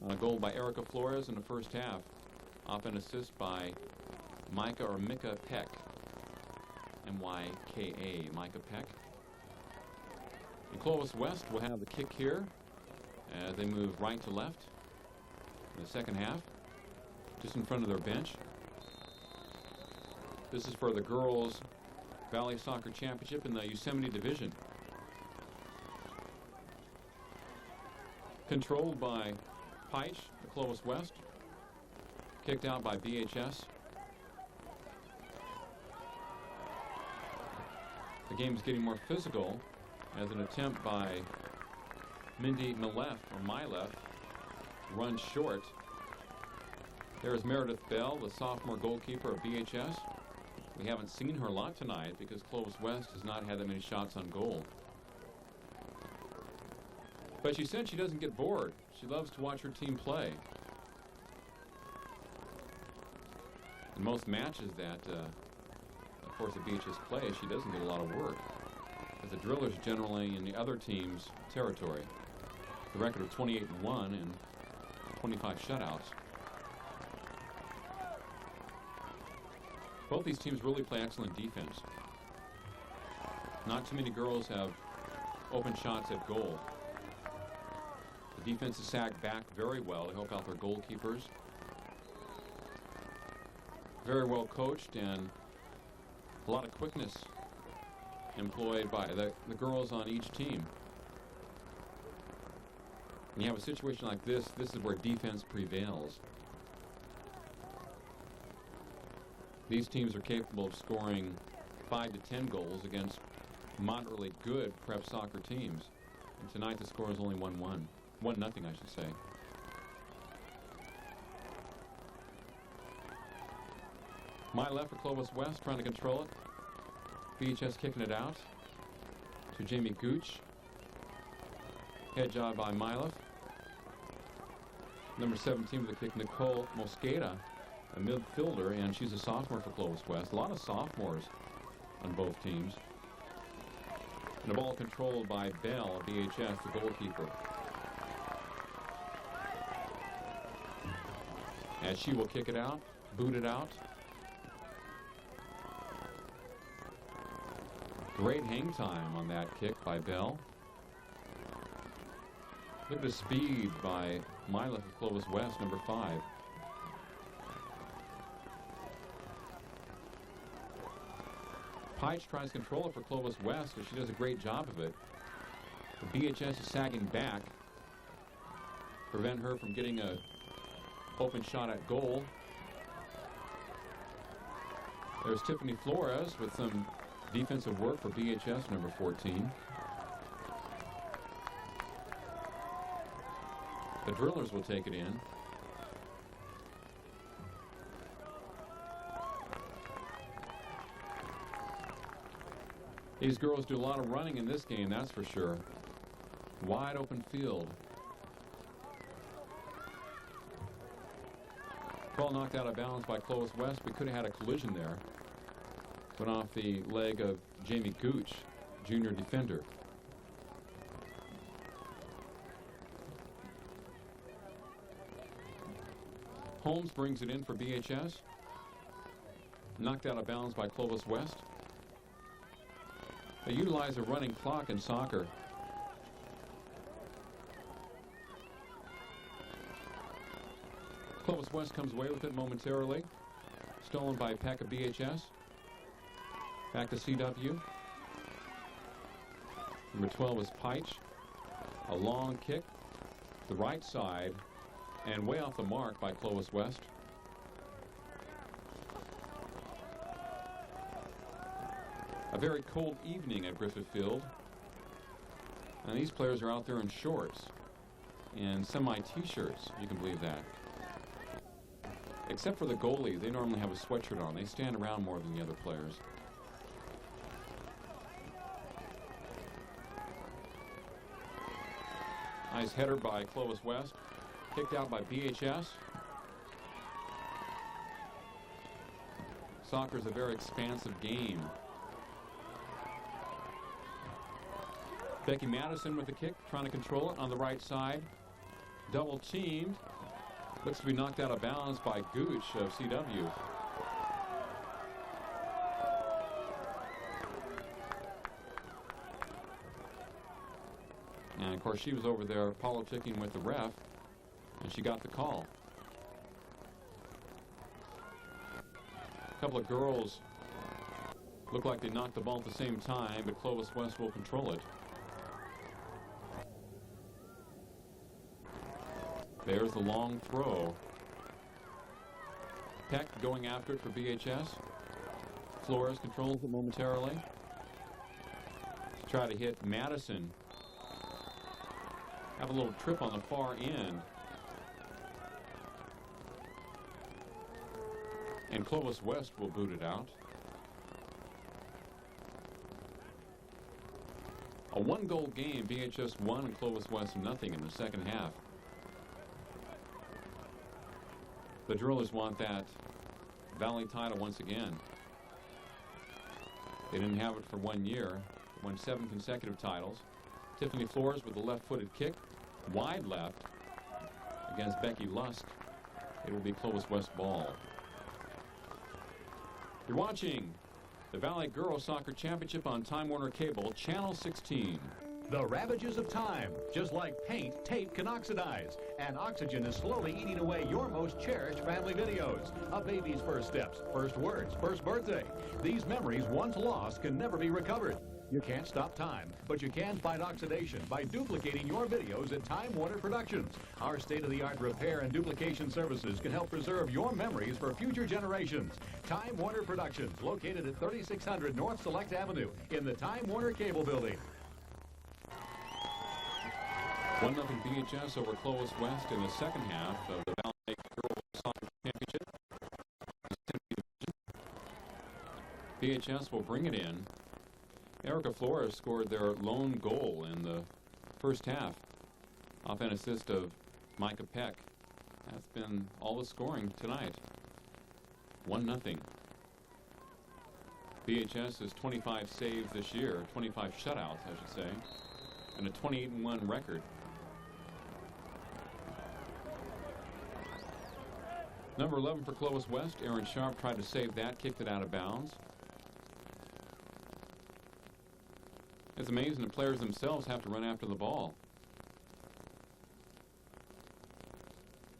A goal by Erica Flores in the first half. Off an assist by Micah Peck. M-Y-K-A, Micah Peck. And Clovis West will have the kick here as they move right to left in the second half, just in front of their bench. This is for the girls' Valley Soccer Championship in the Yosemite Division. Controlled by Peich, the Clovis West. Kicked out by BHS. The game is getting more physical as an attempt by Mindy Mylef runs short. There is Meredith Bell, the sophomore goalkeeper of BHS. We haven't seen her a lot tonight because Clovis West has not had that many shots on goal. But she said she doesn't get bored. She loves to watch her team play. In most matches that, of course, the BHS plays, she doesn't get a lot of work. As the Drillers generally in the other team's territory. The record of 28-1 and 25 shutouts. Both these teams really play excellent defense. Not too many girls have open shots at goal. The defense is sagged back very well to help out their goalkeepers. Very well coached and a lot of quickness employed by the girls on each team. When you have a situation like this is where defense prevails. These teams are capable of scoring 5 to 10 goals against moderately good prep soccer teams. And tonight the score is only 1-1. 1-0, I should say. My left for Clovis West trying to control it. BHS kicking it out to Jamie Gooch. Head job by Mylef. Number 17 with the kick, Nicole Mosqueda, a midfielder, and she's a sophomore for Clovis West. A lot of sophomores on both teams. And the ball controlled by Bell of BHS, the goalkeeper. As she will kick it out, boot it out. Great hang time on that kick by Bell. Look at the speed by Mylef of Clovis West, number 5. Peich tries to control it for Clovis West, but she does a great job of it. The BHS is sagging back. Prevent her from getting a open shot at goal. There's Tiffany Flores with some defensive work for BHS, number 14. The Drillers will take it in. These girls do a lot of running in this game, that's for sure. Wide open field. Ball knocked out of bounds by Clovis West. We could have had a collision there. Went off the leg of Jamie Gooch, junior defender. Holmes brings it in for BHS. Knocked out of bounds by Clovis West. They utilize a running clock in soccer. Clovis West comes away with it momentarily. Stolen by Peck of BHS. Back to CW. Number 12 is Peich. A long kick to the right side and way off the mark by Clovis West. A very cold evening at Bakersfield. And these players are out there in shorts and semi-t-shirts, you can believe that. Except for the goalie, they normally have a sweatshirt on. They stand around more than the other players. Nice header by Clovis West. Kicked out by BHS. Soccer is a very expansive game. Becky Madison with the kick, trying to control it on the right side. Double teamed. Looks to be knocked out of bounds by Gooch of CW. And of course she was over there politicking with the ref, and she got the call. A couple of girls look like they knocked the ball at the same time, but Clovis West will control it. There's the long throw. Peck going after it for BHS. Flores controls it momentarily. Try to hit Madison. Have a little trip on the far end. And Clovis West will boot it out. A one-goal game. BHS 1 and Clovis West nothing in the second half. The Drillers want that Valley title once again. They didn't have it for 1 year. Won 7 consecutive titles. Tiffany Flores with a left-footed kick, wide left, against Becky Lusk. It will be Clovis West ball. You're watching the Valley Girls Soccer Championship on Time Warner Cable, Channel 16. The ravages of time. Just like paint, tape can oxidize. And oxygen is slowly eating away your most cherished family videos. A baby's first steps, first words, first birthday. These memories, once lost, can never be recovered. You can't stop time, but you can fight oxidation by duplicating your videos at Time Warner Productions. Our state-of-the-art repair and duplication services can help preserve your memories for future generations. Time Warner Productions, located at 3600 North Select Avenue in the Time Warner Cable Building. 1-0 BHS over Clovis West in the second half of the Valley Girls Soccer Championship. BHS will bring it in. Erica Flores scored their lone goal in the first half off an assist of Micah Peck. That's been all the scoring tonight. 1-0. BHS has 25 saves this year, 25 shutouts, I should say, and a 28-1 record. Number 11 for Clovis West, Aaron Sharp tried to save that, kicked it out of bounds. It's amazing the players themselves have to run after the ball.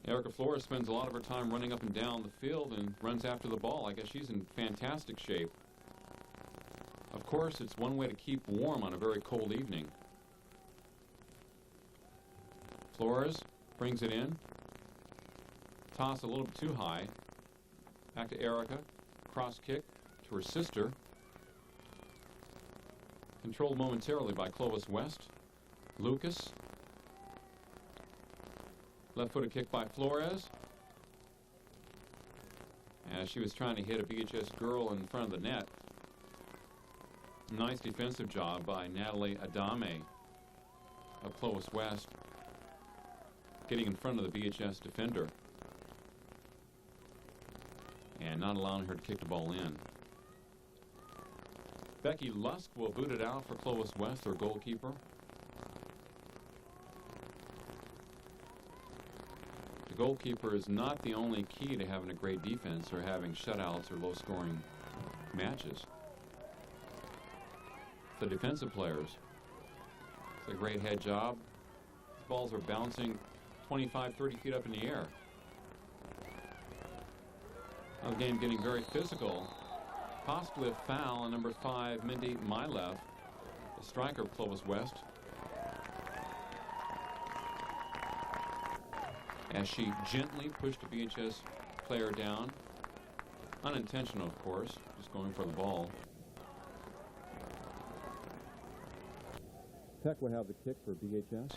Erica Flores spends a lot of her time running up and down the field and runs after the ball. I guess she's in fantastic shape. Of course, it's one way to keep warm on a very cold evening. Flores brings it in. Toss a little bit too high. Back to Erica. Cross kick to her sister. Controlled momentarily by Clovis West. Lucas. Left-footed kick by Flores. As she was trying to hit a BHS girl in front of the net. Nice defensive job by Natalie Adame of Clovis West, getting in front of the BHS defender and not allowing her to kick the ball in. Becky Lusk will boot it out for Clovis West, their goalkeeper. The goalkeeper is not the only key to having a great defense or having shutouts or low-scoring matches. The defensive players. It's a great head job. These balls are bouncing 25, 30 feet up in the air. Now the game getting very physical. Possibly a foul on number 5, Mindy Mileff, the striker of Clovis West. As she gently pushed a BHS player down. Unintentional, of course, just going for the ball. Peck will have the kick for BHS.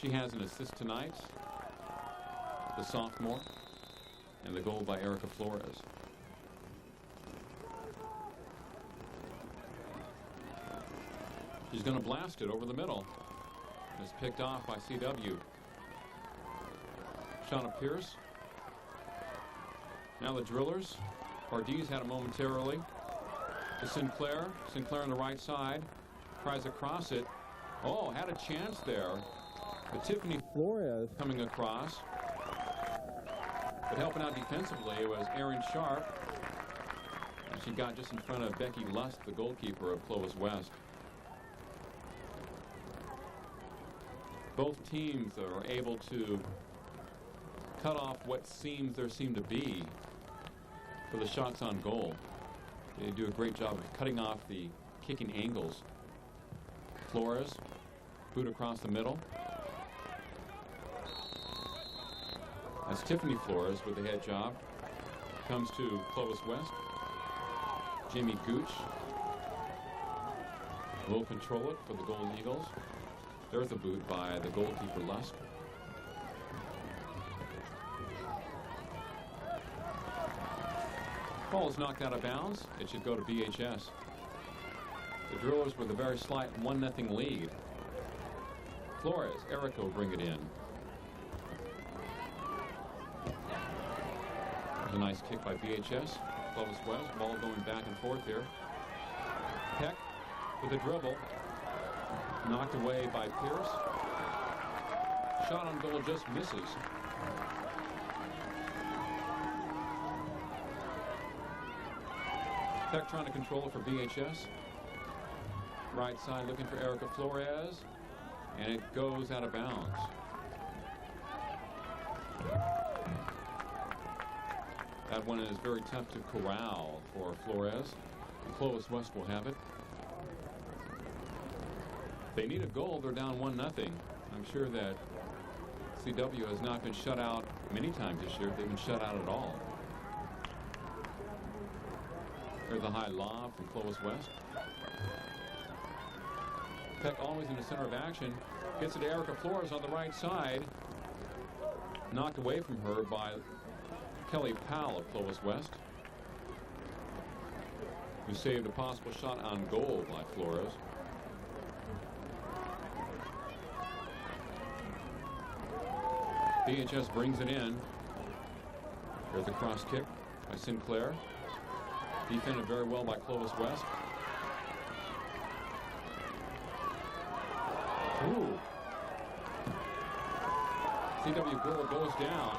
She has an assist tonight, the sophomore, and the goal by Erica Flores. She's going to blast it over the middle. It's picked off by CW. Shauna Pierce. Now the drillers. Pardis had it momentarily. To Sinclair. Sinclair on the right side. Tries to cross it. Oh, had a chance there. But Tiffany Flores coming across. But helping out defensively was Erin Sharp. And she got just in front of Becky Lust, the goalkeeper of Clovis West. Both teams are able to cut off what there seem to be for the shots on goal. They do a great job of cutting off the kicking angles. Flores, boot across the middle. That's Tiffany Flores with the head job. Comes to Clovis West. Jamie Gooch will control it for the Golden Eagles. There's a boot by the goalkeeper Lust. Ball is knocked out of bounds. It should go to BHS. The Drillers with a very slight 1-0 lead. Flores, Erica will bring it in. There's a nice kick by BHS. Clovis West, ball going back and forth here. Peck with a dribble. Knocked away by Pierce. Shot on goal just misses. Peck trying to control it for BHS. Right side looking for Erica Flores. And it goes out of bounds. That one is very tough to corral for Flores. And Clovis West will have it. They need a goal. They're down 1-0. I'm sure that CW has not been shut out many times this year. They've been shut out at all. There's a high lob from Clovis West. Peck always in the center of action. Gets it to Erica Flores on the right side. Knocked away from her by Kelly Powell of Clovis West, who saved a possible shot on goal by Flores. BHS brings it in. There's the cross kick by Sinclair. Defended very well by Clovis West. Ooh. CW girl goes down.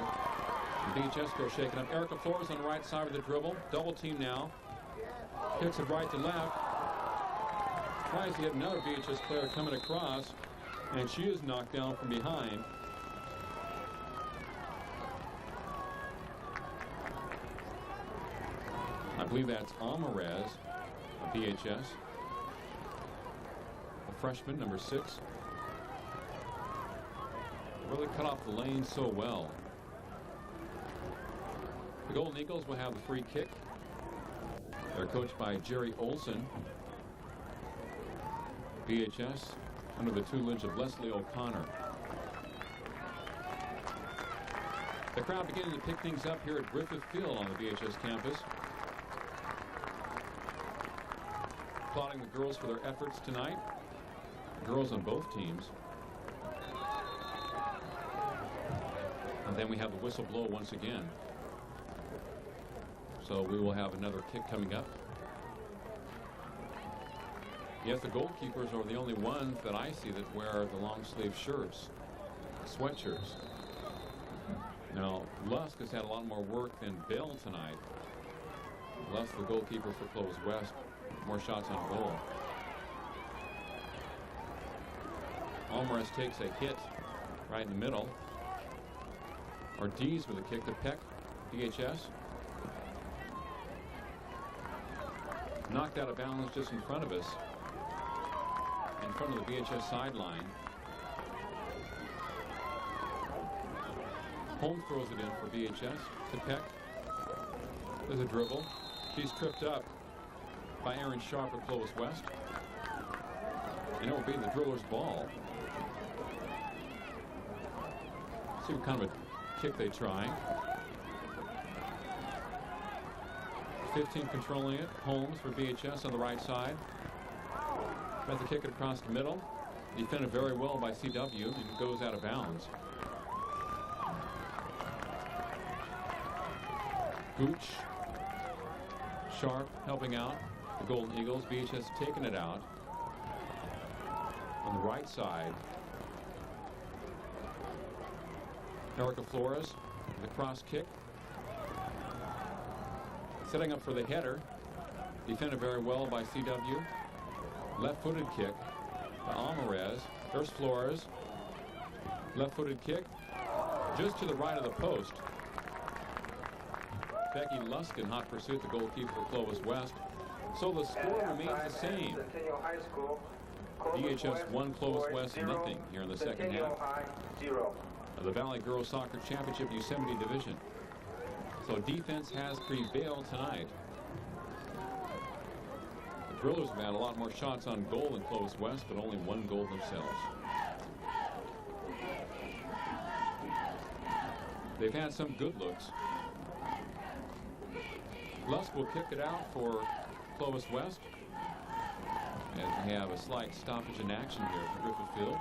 BHS girl shaking up. Erica Flores on the right side with the dribble. Double team now. Kicks it right to left. Tries to get another BHS player coming across. And she is knocked down from behind. I believe that's Alvarez of BHS. A freshman, number 6. Really cut off the lane so well. The Golden Eagles will have the free kick. They're coached by Jerry Olson. BHS under the tutelage of Leslie O'Connor. The crowd beginning to pick things up here at Griffith Field on the BHS campus. Applauding the girls for their efforts tonight. The girls on both teams. And then we have the whistle blow once again. So we will have another kick coming up. Yes, the goalkeepers are the only ones that I see that wear the long sleeve shirts, sweatshirts. Now, Lusk has had a lot more work than Bell tonight. Lusk, the goalkeeper for Clovis West, more shots on goal. Alvarez takes a hit right in the middle. or D's with a kick to Peck, BHS. Knocked out of balance just in front of us, in front of the BHS sideline. Holmes throws it in for BHS to Peck. There's a dribble. She's tripped up by Aaron Sharp of Clovis West. And it will be the driller's ball. See what kind of a kick they try. 15 controlling it. Holmes for BHS on the right side. Tries to kick it across the middle. Defended very well by CW and goes out of bounds. Gooch. Sharp helping out the Golden Eagles. BHS taking it out on the right side. Erica Flores, the cross kick. Setting up for the header. Defended very well by CW. Left-footed kick by Alvarez. There's Flores. Left-footed kick just to the right of the post. Becky Luskin, hot pursuit, the goalkeeper for Clovis West. So the score remains the same. BHS 1, Clovis West nothing here in the second half of the Valley Girls Soccer Championship Yosemite Division. So defense has prevailed tonight. The Drillers have had a lot more shots on goal than Clovis West, but only one goal themselves. They've had some good looks. Lusk will kick it out for Clovis West. As we have a slight stoppage in action here for Griffith Field.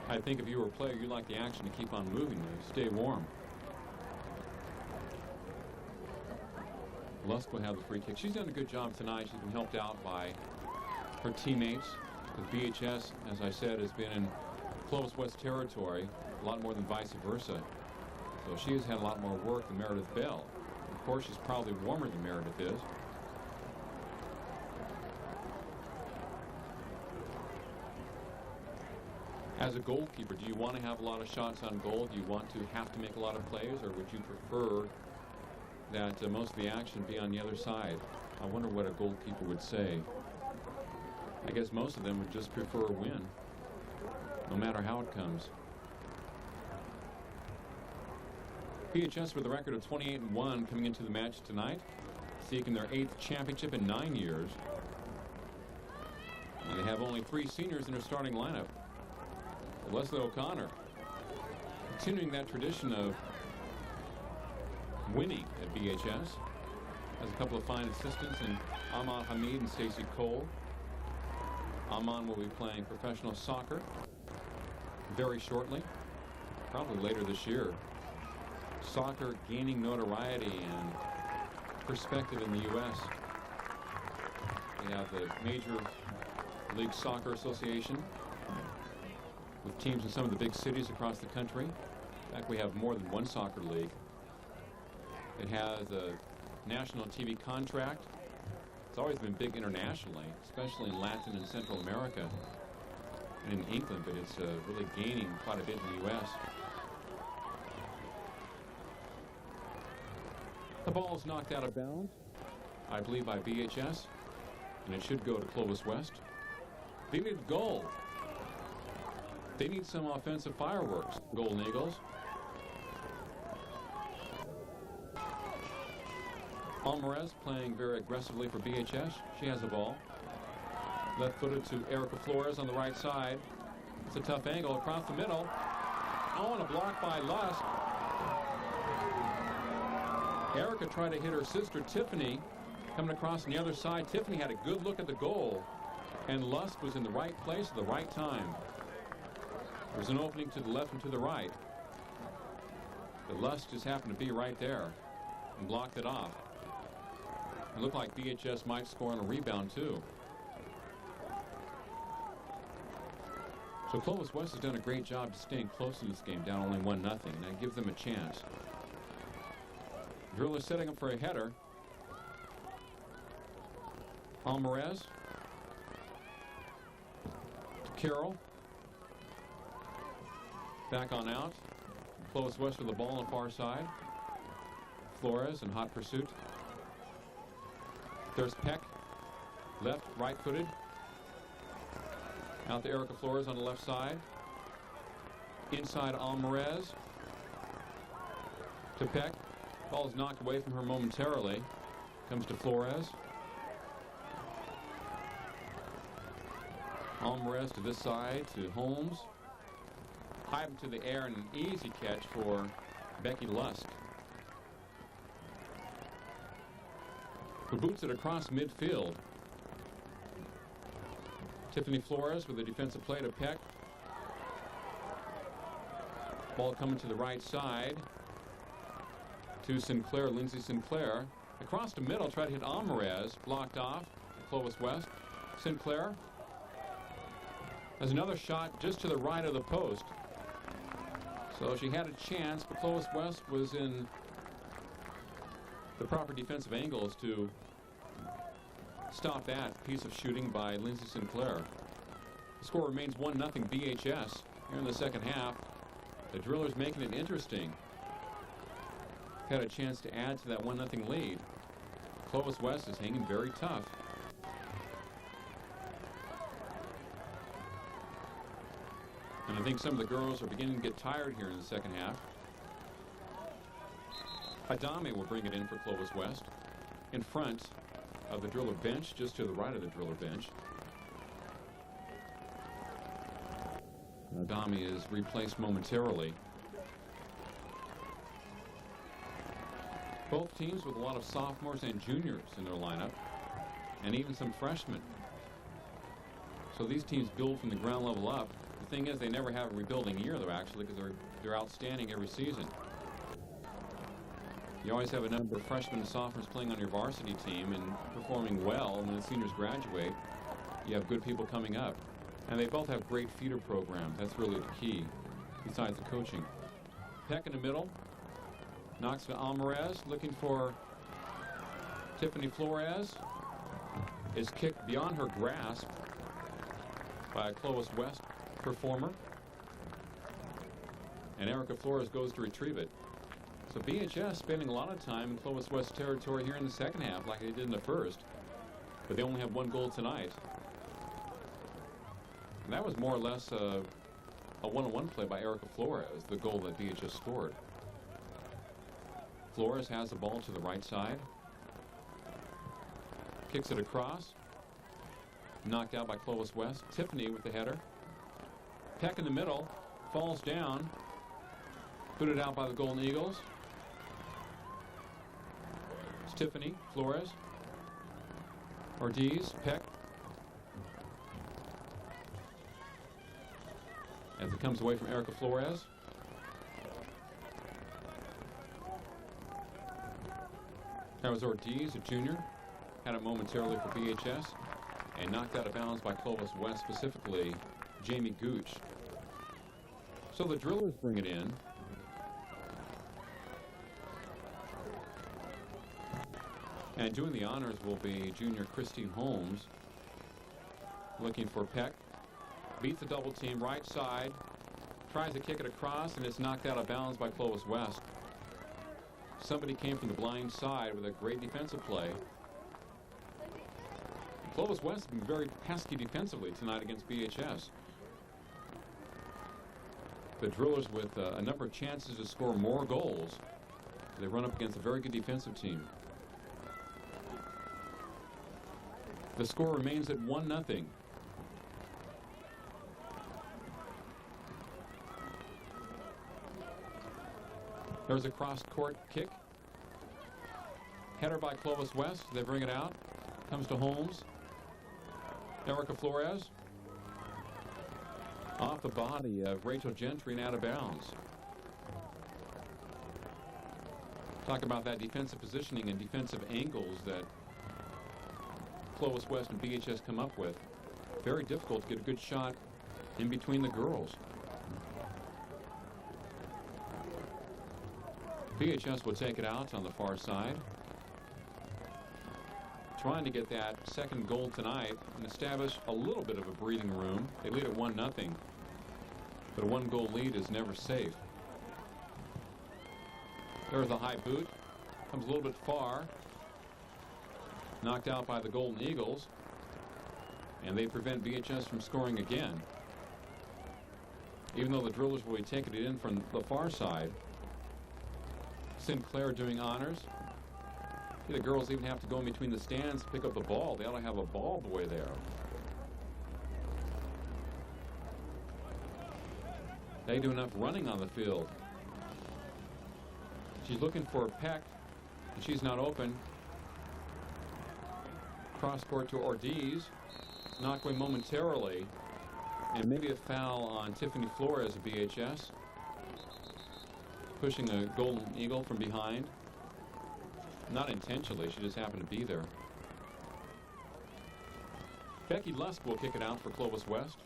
I think if you were a player, you'd like the action to keep on moving to stay warm. Lusk will have the free kick. She's done a good job tonight. She's been helped out by her teammates. The BHS, as I said, has been in Clovis West territory a lot more than vice versa. So she has had a lot more work than Meredith Bell. Of course, she's probably warmer than Meredith is. As a goalkeeper, do you want to have a lot of shots on goal? Do you want to have to make a lot of plays, or would you prefer that most of the action be on the other side? I wonder what a goalkeeper would say. I guess most of them would just prefer a win, no matter how it comes. BHS with a record of 28-1 coming into the match tonight, seeking their 8th championship in 9 years. And they have only 3 seniors in their starting lineup. Leslie O'Connor, continuing that tradition of winning at BHS, has a couple of fine assistants in Aman Hamid and Stacey Cole. Aman will be playing professional soccer very shortly, probably later this year. Soccer gaining notoriety and perspective in the U.S. We have the Major League Soccer Association with teams in some of the big cities across the country. In fact, we have more than one soccer league. It has a national TV contract. It's always been big internationally, especially in Latin and Central America and in England, but it's really gaining quite a bit in the U.S. The ball is knocked out of bounds, I believe, by BHS, and it should go to Clovis West. They need a goal. They need some offensive fireworks, Golden Eagles. Alvarez playing very aggressively for BHS. She has the ball. Left-footed to Erica Flores on the right side. It's a tough angle across the middle. Oh, and a block by Lusk. Erica tried to hit her sister Tiffany coming across on the other side. Tiffany had a good look at the goal, and Lusk was in the right place at the right time. There's an opening to the left and to the right. The Lusk just happened to be right there and blocked it off. It looked like BHS might score on a rebound too. So Clovis West has done a great job staying close in this game, down only 1-0, and that gives them a chance. Driller setting up for a header. Alvarez to Carroll. Back on out. Clovis West with the ball on the far side. Flores in hot pursuit. There's Peck. Left, right-footed. Out to Erica Flores on the left side. Inside Alvarez. To Peck. Ball is knocked away from her momentarily. Comes to Flores. Alvarez to this side to Holmes. High up to the air and an easy catch for Becky Lusk, who boots it across midfield. Tiffany Flores with a defensive play to Peck. Ball coming to the right side to Sinclair, Lindsay Sinclair. Across the middle, try to hit Alvarez, blocked off. Clovis West. Sinclair has another shot just to the right of the post. So she had a chance, but Clovis West was in the proper defensive angles to stop that piece of shooting by Lindsay Sinclair. The score remains 1-0 BHS here in the second half. The Drillers making it interesting. Had a chance to add to that 1-0 lead. Clovis West is hanging very tough. And I think some of the girls are beginning to get tired here in the second half. Adame will bring it in for Clovis West. In front of the Driller bench, just to the right of the Driller bench. Adame is replaced momentarily. Both teams with a lot of sophomores and juniors in their lineup, and even some freshmen. So these teams build from the ground level up. The thing is, they never have a rebuilding year, though, actually, because they're outstanding every season. You always have a number of freshmen and sophomores playing on your varsity team and performing well. And when the seniors graduate, you have good people coming up. And they both have great feeder programs. That's really the key, besides the coaching. Peck in the middle. Knocks to Alvarez, looking for Tiffany Flores. Is kicked beyond her grasp by a Clovis West performer. And Erica Flores goes to retrieve it. So BHS spending a lot of time in Clovis West territory here in the second half, like they did in the first. But they only have one goal tonight. And that was more or less a one-on-one play by Erica Flores, the goal that BHS scored. Flores has the ball to the right side. Kicks it across. Knocked out by Clovis West. Tiffany with the header. Peck in the middle. Falls down. Booted out by the Golden Eagles. It's Tiffany Flores. Ortiz. Peck. As it comes away from Erica Flores. That was Ortiz, a junior. Had it momentarily for BHS. And knocked out of bounds by Clovis West, specifically Jamie Gooch. So the Drillers bring it in. And doing the honors will be junior Christine Holmes. Looking for Peck. Beats the double team right side. Tries to kick it across, and it's knocked out of bounds by Clovis West. Somebody came from the blind side with a great defensive play. Clovis West has been very pesky defensively tonight against BHS. The Drillers with a number of chances to score more goals. They run up against a very good defensive team. The score remains at 1-0. There's a cross-court kick. Header by Clovis West. They bring it out. Comes to Holmes. Erica Flores. Off the body of Rachel Gentry and out of bounds. Talk about that defensive positioning and defensive angles that Clovis West and BHS come up with. Very difficult to get a good shot in between the girls. BHS will take it out on the far side. Trying to get that second goal tonight and establish a little bit of a breathing room. They lead at 1-0. But a one-goal lead is never safe. There's a high boot. Comes a little bit far. Knocked out by the Golden Eagles. And they prevent VHS from scoring again. Even though the Drillers will be taking it in from the far side. Sinclair doing honors. See, the girls even have to go in between the stands to pick up the ball. They ought to have a ball boy there. They do enough running on the field. She's looking for a Peck, and she's not open. Cross court to Ortiz. Knocked away momentarily. And maybe a foul on Tiffany Flores of BHS. Pushing a Golden Eagle from behind. Not intentionally, she just happened to be there. Becky Lusk will kick it out for Clovis West.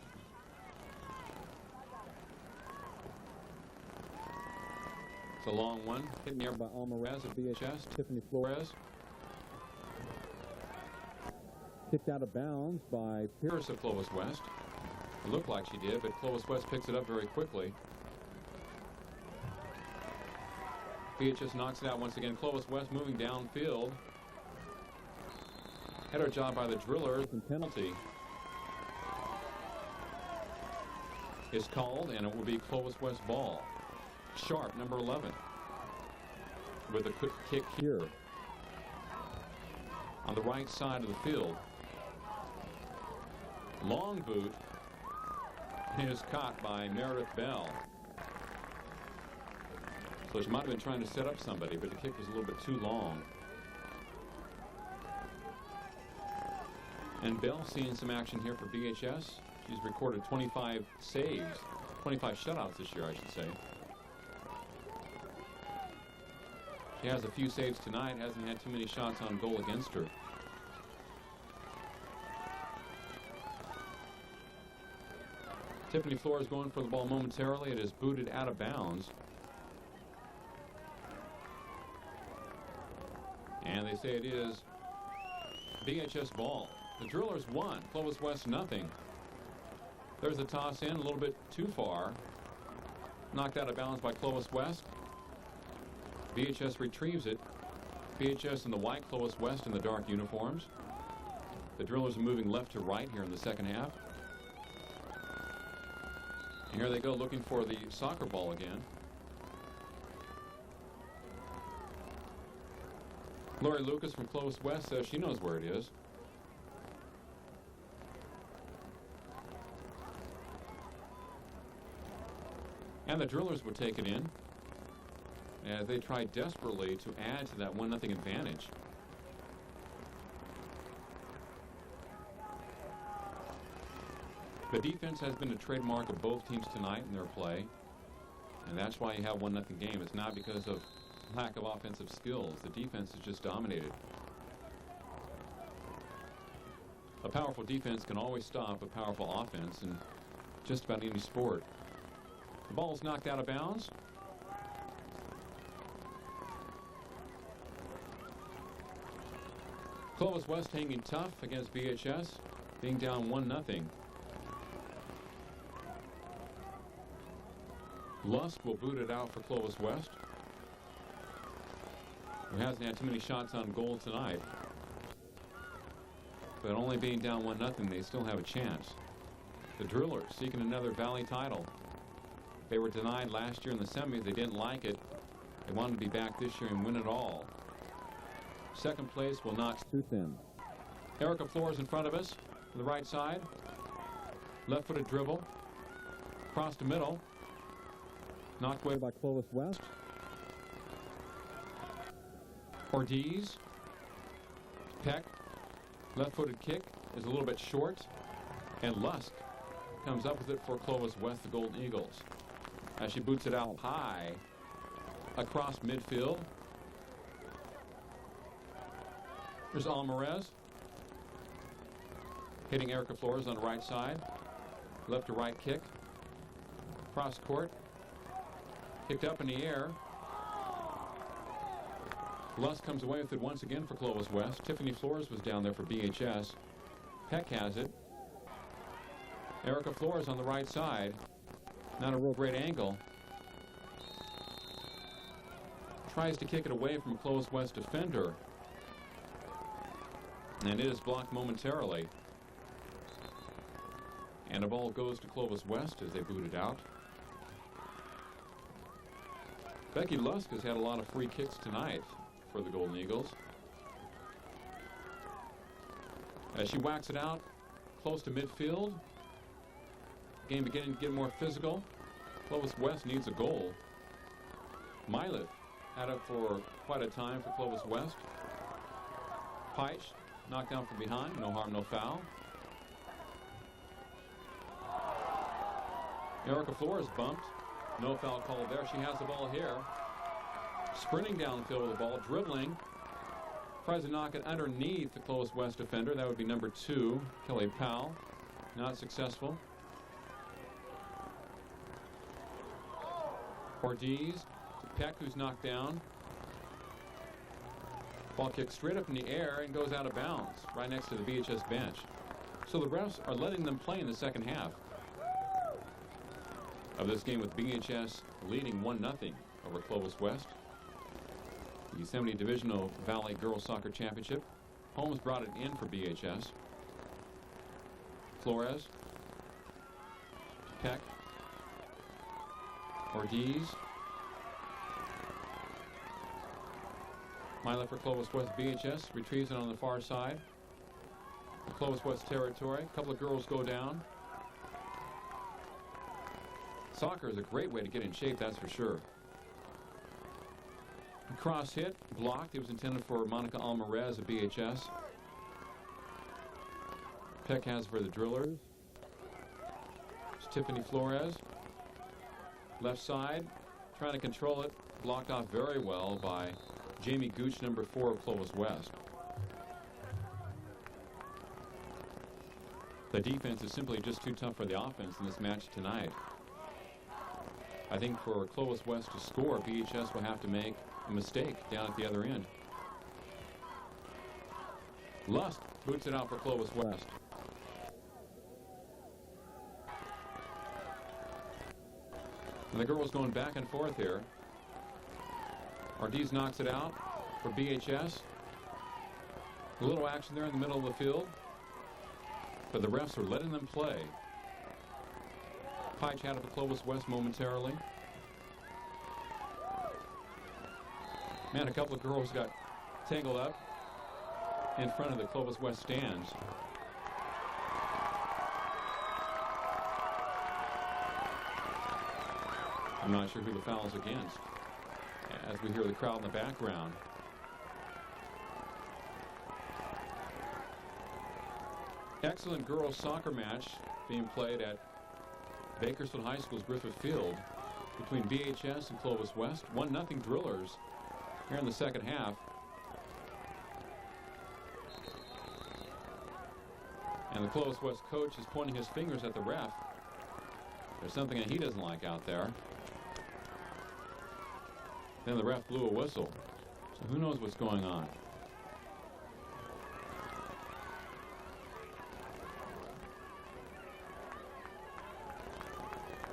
It's a long one. Hit near by Almaraz of BHS. Tiffany Flores. Kicked out of bounds by Pierce of Clovis West. It looked like she did, but Clovis West picks it up very quickly. BHS knocks it out once again. Clovis West moving downfield. Header job by the Drillers, and penalty is called, and it will be Clovis West ball. Sharp, number 11, with a quick kick here on the right side of the field. Long boot is caught by Meredith Bell. So she might have been trying to set up somebody, but the kick was a little bit too long. And Bell seeing some action here for BHS. She's recorded 25 saves, 25 shutouts this year, I should say. She has a few saves tonight, hasn't had too many shots on goal against her. Tiffany Flores going for the ball momentarily. It is booted out of bounds. And they say it is BHS ball. The Drillers won. Clovis West nothing. There's a toss in a little bit too far. Knocked out of bounds by Clovis West. BHS retrieves it. BHS in the white, Clovis West in the dark uniforms. The Drillers are moving left to right here in the second half. And here they go looking for the soccer ball again. Lori Lucas from Clovis West says she knows where it is. And the Drillers would take it in as they try desperately to add to that 1-0 advantage. The defense has been a trademark of both teams tonight in their play, and that's why you have 1-0 game. It's not because of lack of offensive skills. The defense is just dominated. A powerful defense can always stop a powerful offense in just about any sport. The ball's knocked out of bounds. Clovis West hanging tough against BHS, being down 1-0. Lusk will boot it out for Clovis West, who hasn't had too many shots on goal tonight. But only being down 1-0, they still have a chance. The Drillers seeking another Valley title. They were denied last year in the semis. They didn't like it. They wanted to be back this year and win it all. Second place will not. too thin. Erica Flores in front of us to the right side. Left-footed dribble. Across the middle. Knocked away by By Clovis West. Ortiz. Peck. Left-footed kick is a little bit short. And Lusk comes up with it for Clovis West, the Golden Eagles, as she boots it out high across midfield. There's Almaraz hitting Erica Flores on the right side. Left to right kick. Cross court. Kicked up in the air. Lusk comes away with it once again for Clovis West. Tiffany Flores was down there for BHS. Peck has it. Erica Flores on the right side. Not a real great angle. Tries to kick it away from a Clovis West defender. And it is blocked momentarily. And the ball goes to Clovis West as they boot it out. Becky Lusk has had a lot of free kicks tonight for the Golden Eagles. As she whacks it out close to midfield. Game beginning to get more physical. Clovis West needs a goal. Milev had it for quite a time for Clovis West. Peich knocked down from behind. No harm, no foul. Erica Flores bumped. No foul called there. She has the ball here. Sprinting downfield with the ball, dribbling. Tries to knock it underneath the Clovis West defender. That would be number 2, Kelly Powell. Not successful. Ortiz to Peck, who's knocked down. Ball kicked straight up in the air and goes out of bounds right next to the BHS bench. So the refs are letting them play in the second half of this game, with BHS leading 1-0 over Clovis West. The Yosemite Divisional Valley Girls Soccer Championship. Holmes brought it in for BHS. Flores. Peck. Ortiz. Milev for Clovis West. BHS retrieves it on the far side. Clovis West territory. A couple of girls go down. Soccer is a great way to get in shape, that's for sure. Cross hit, blocked. It was intended for Monica Almarez of BHS. Peck has for the Drillers. It's Tiffany Flores. Left side, trying to control it. Blocked off very well by Jamie Gooch, number 4 of Clovis West. The defense is simply just too tough for the offense in this match tonight. I think for Clovis West to score, BHS will have to make a mistake down at the other end. Lust boots it out for Clovis West. And the girls going back and forth here. Ortiz knocks it out for BHS. A little action there in the middle of the field, but the refs are letting them play. Peich out of the Clovis West momentarily. Man, a couple of girls got tangled up in front of the Clovis West stands. I'm not sure who the foul's against, as we hear the crowd in the background. Excellent girls soccer match being played at Bakersfield High School's Griffith Field between BHS and Clovis West. 1-0 Drillers here in the second half. And the Clovis West coach is pointing his fingers at the ref. There's something that he doesn't like out there. Then the ref blew a whistle. So who knows what's going on?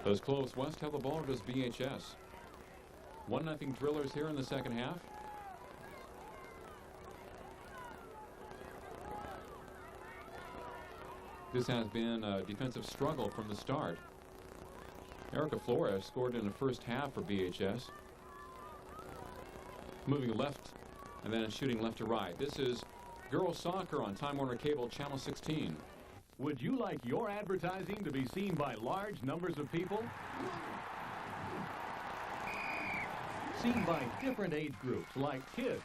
Does Clovis West have the ball, or does BHS? 1-0 Drillers here in the second half. This has been a defensive struggle from the start. Erica Flores scored in the first half for BHS. Moving left and then shooting left to right. This is girls soccer on Time Warner Cable Channel 16. Would you like your advertising to be seen by large numbers of people? Seen by different age groups like kids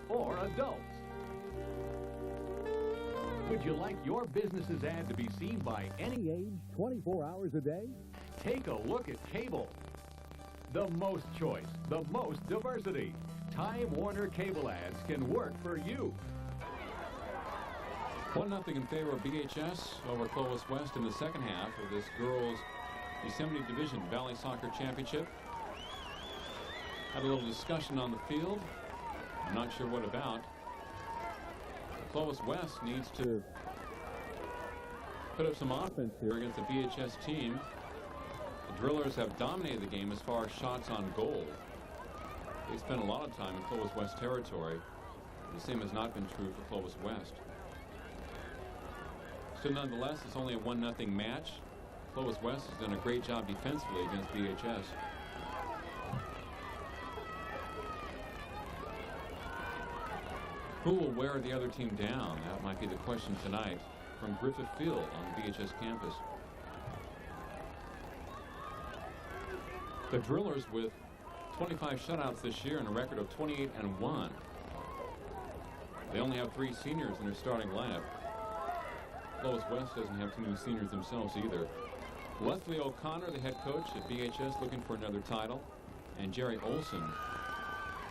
or adults? Would you like your business's ad to be seen by any age, 24 hours a day? Take a look at cable. The most choice, the most diversity. Time Warner Cable ads can work for you. 1-0 in favor of BHS over Clovis West in the second half of this girls Yosemite Division Valley Soccer Championship. Had a little discussion on the field. I'm not sure what about. Clovis West needs to put up some offense here against the VHS team. The Drillers have dominated the game as far as shots on goal. They spent a lot of time in Clovis West territory. The same has not been true for Clovis West. Still, nonetheless, it's only a 1-0 match. Clovis West has done a great job defensively against VHS. Who will wear the other team down? That might be the question tonight from Griffith Field on the VHS campus. The Drillers with 25 shutouts this year and a record of 28-1. They only have 3 seniors in their starting lineup. Clovis West doesn't have too many seniors themselves either. Leslie O'Connor, the head coach at VHS, looking for another title, and Jerry Olson,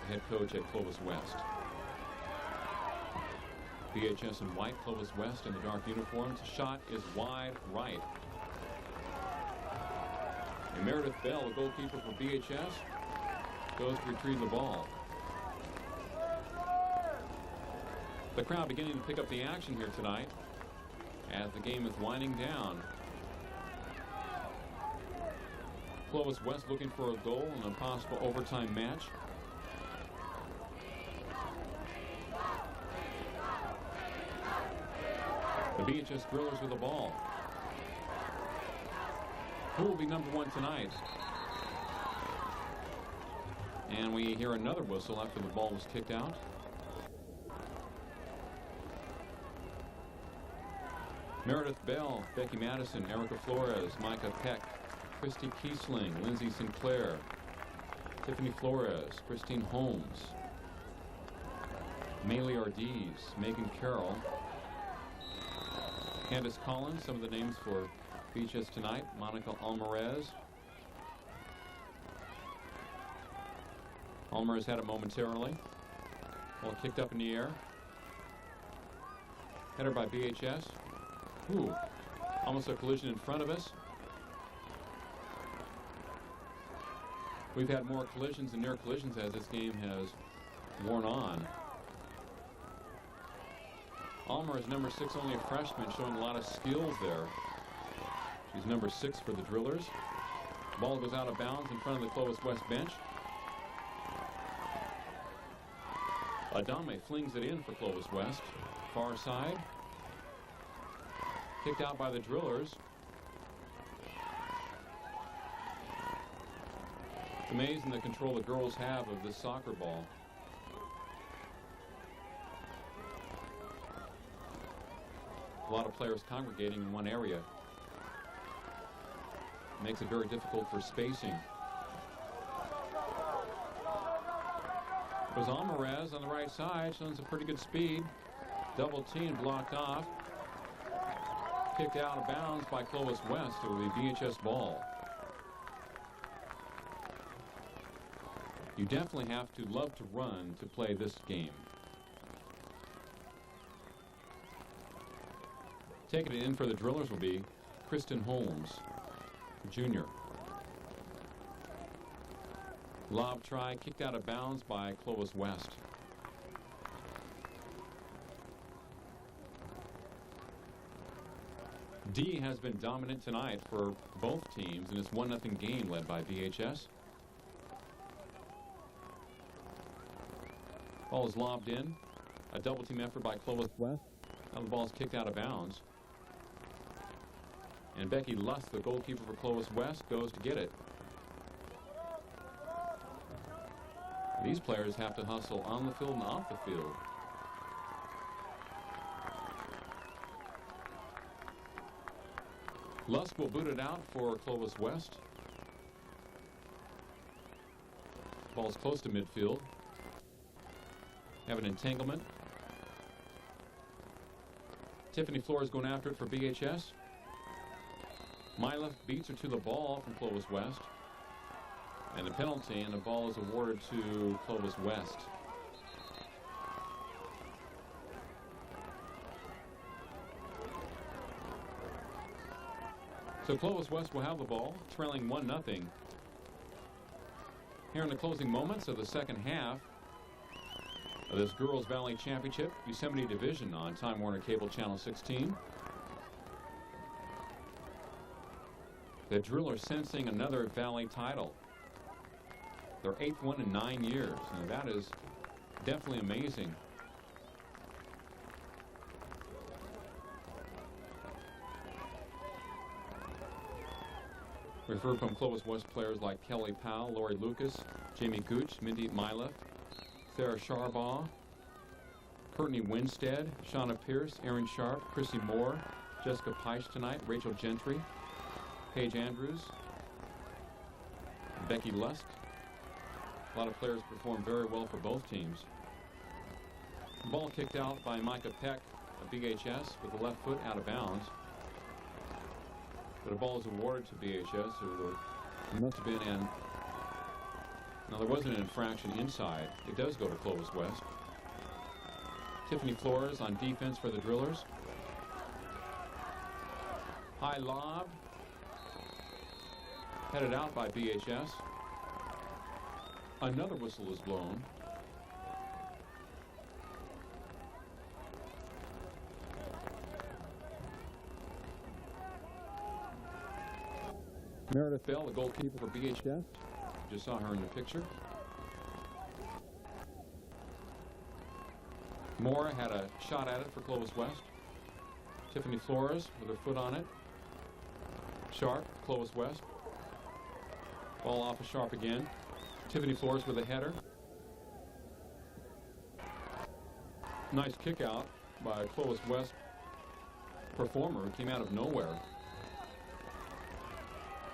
the head coach at Clovis West. VHS in white, Clovis West in the dark uniforms. Shot is wide right. And Meredith Bell, the goalkeeper for VHS, goes to retrieve the ball. The crowd beginning to pick up the action here tonight as the game is winding down. Clovis West looking for a goal in a possible overtime match. The VHS Drillers with the ball. Who will be number 1 tonight? And we hear another whistle after the ball was kicked out. Meredith Bell, Becky Madison, Erica Flores, Micah Peck, Christy Kiesling, Lindsay Sinclair, Tiffany Flores, Christine Holmes, Maylee Ortiz, Megan Carroll, Candace Collins, some of the names for VHS tonight, Monica Almarez. Almarez had it momentarily. Ball kicked up in the air. Header by VHS. Ooh, almost a collision in front of us. We've had more collisions and near collisions as this game has worn on. Almer is number 6, only a freshman, showing a lot of skills there. She's number 6 for the Drillers. Ball goes out of bounds in front of the Clovis West bench. Adame flings it in for Clovis West. Far side. Kicked out by the Drillers. It's amazing the control the girls have of this soccer ball. A lot of players congregating in one area. Makes it very difficult for spacing. It was Almarez on the right side, showing some pretty good speed. Double team blocked off. Kicked out of bounds by Clovis West. It will be VHS ball. You definitely have to love to run to play this game. Taking it in for the Drillers will be Kristen Holmes, Jr. Lob try, kicked out of bounds by Clovis West. D has been dominant tonight for both teams in this 1-0 game led by VHS. Ball is lobbed in. A double team effort by Clovis West. Now the ball is kicked out of bounds. And Becky Lust, the goalkeeper for Clovis West, goes to get it. These players have to hustle on the field and off the field. Lusk will boot it out for Clovis West. Ball's close to midfield. Have an entanglement. Tiffany Flores going after it for VHS. Myleth beats her to the ball from Clovis West. And the penalty, and the ball is awarded to Clovis West. So Clovis West will have the ball, trailing 1-0. Here in the closing moments of the second half of this Girls Valley Championship, Yosemite Division on Time Warner Cable Channel 16. The Drillers sensing another Valley title. Their 8th one in 9 years. And that is definitely amazing. We've heard from Clovis West players like Kelly Powell, Lori Lucas, Jamie Gooch, Mindy Myleth, Sarah Sharbaugh, Courtney Winstead, Shauna Pierce, Erin Sharp, Chrissy Moore, Jessica Peich tonight, Rachel Gentry, Paige Andrews, Becky Lusk. A lot of players performed very well for both teams. The ball kicked out by Micah Peck of BHS with the left foot out of bounds. But a ball is awarded to BHS, so there must have been an... Now, there wasn't an infraction inside. It does go to Clovis West. Tiffany Flores on defense for the Drillers. High lob. Headed out by BHS. Another whistle is blown. Meredith Bell, the goalkeeper for BHS. Just saw her in the picture. Moore had a shot at it for Clovis West. Tiffany Flores with her foot on it. Sharp, Clovis West. Ball off of Sharp again. Tiffany Flores with a header. Nice kick out by a Clovis West performer who came out of nowhere.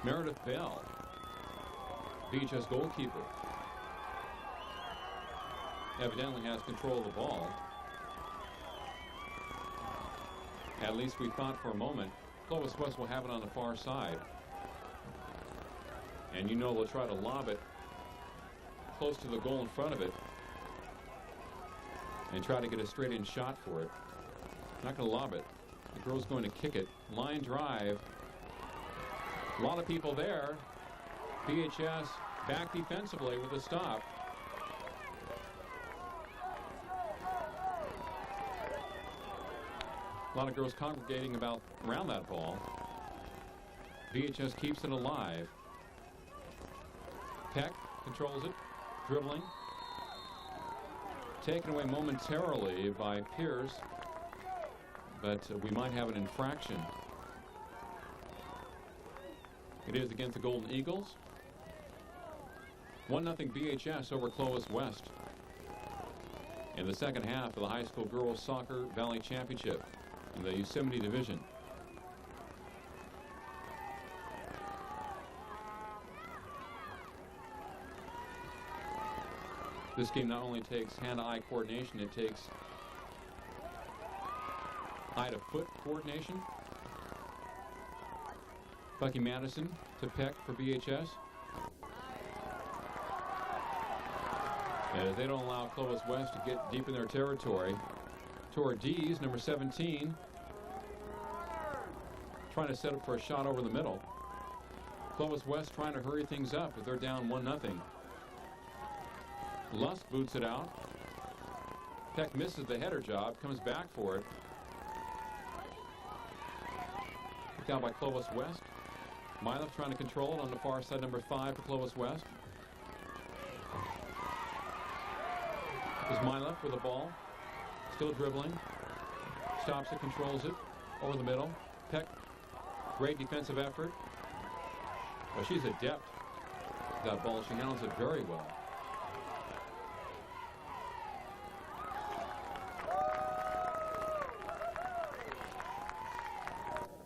Meredith Bell, BHS goalkeeper, evidently has control of the ball. At least we thought for a moment Clovis West will have it on the far side. And you know they'll try to lob it close to the goal in front of it and try to get a straight-in shot for it. Not going to lob it. The girl's going to kick it. Line drive. A lot of people there. BHS back defensively with a stop. A lot of girls congregating around that ball. BHS keeps it alive. Peck controls it, dribbling. Taken away momentarily by Pierce, but we might have an infraction. It is against the Golden Eagles. 1-0 BHS over Clovis West in the second half of the High School Girls Soccer Valley Championship in the Yosemite Division. This game not only takes hand-to-eye coordination, it takes eye-to-foot coordination. Bucky Madison to Peck for BHS. And if they don't allow Clovis West to get deep in their territory, Torres, number 17, trying to set up for a shot over the middle. Clovis West trying to hurry things up if they're down 1-0. Lusk boots it out. Peck misses the header job, comes back for it. Picked out by Clovis West. Myleth trying to control it on the far side, number 5 for Clovis West. Is Myleth with the ball. Still dribbling. Stops it, controls it. Over the middle. Peck, great defensive effort. Well, she's adept. That ball, she handles it very well.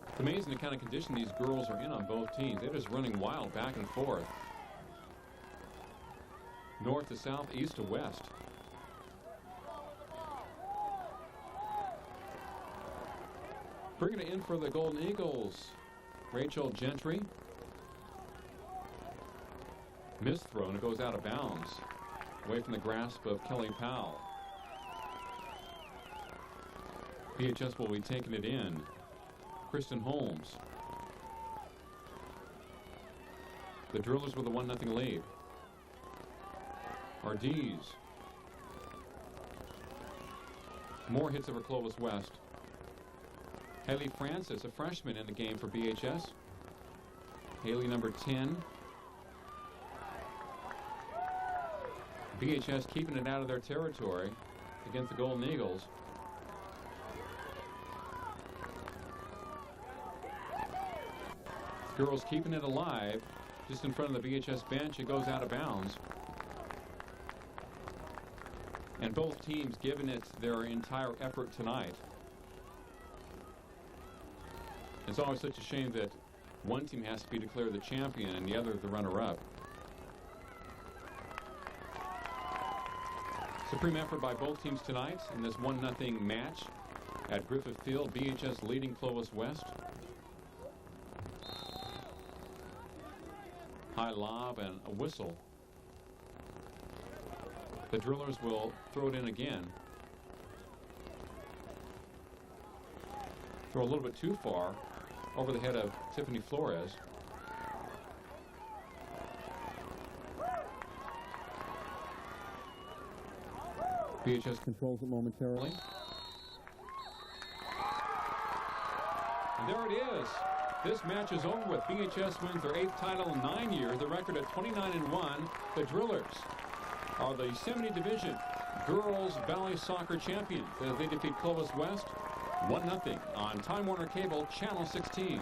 It's amazing the kind of condition these girls are in on both teams. They're just running wild back and forth. North to south, east to west. Bringing it in for the Golden Eagles, Rachel Gentry. Missed throw, and it goes out of bounds. Away from the grasp of Kelly Powell. BHS will be taking it in. Kristen Holmes. The Drillers with a 1-0 lead. Ardees. More hits over Clovis West. Haley Francis, a freshman in the game for BHS. Haley, number 10. BHS keeping it out of their territory against the Golden Eagles. Girls keeping it alive just in front of the BHS bench. It goes out of bounds. And both teams giving it their entire effort tonight. It's always such a shame that one team has to be declared the champion and the other the runner-up. Supreme effort by both teams tonight in this 1-0 match at Griffith Field. BHS leading Clovis West. High lob and a whistle. The Drillers will throw it in again. Throw a little bit too far over the head of Tiffany Flores. BHS Controls it momentarily. And there it is. This match is over with. BHS wins their 8th title in 9 years. The record at 29-1. The Drillers are the Yosemite Division Girls Valley Soccer Champions as they defeat Clovis West 1-0 on Time Warner Cable Channel 16.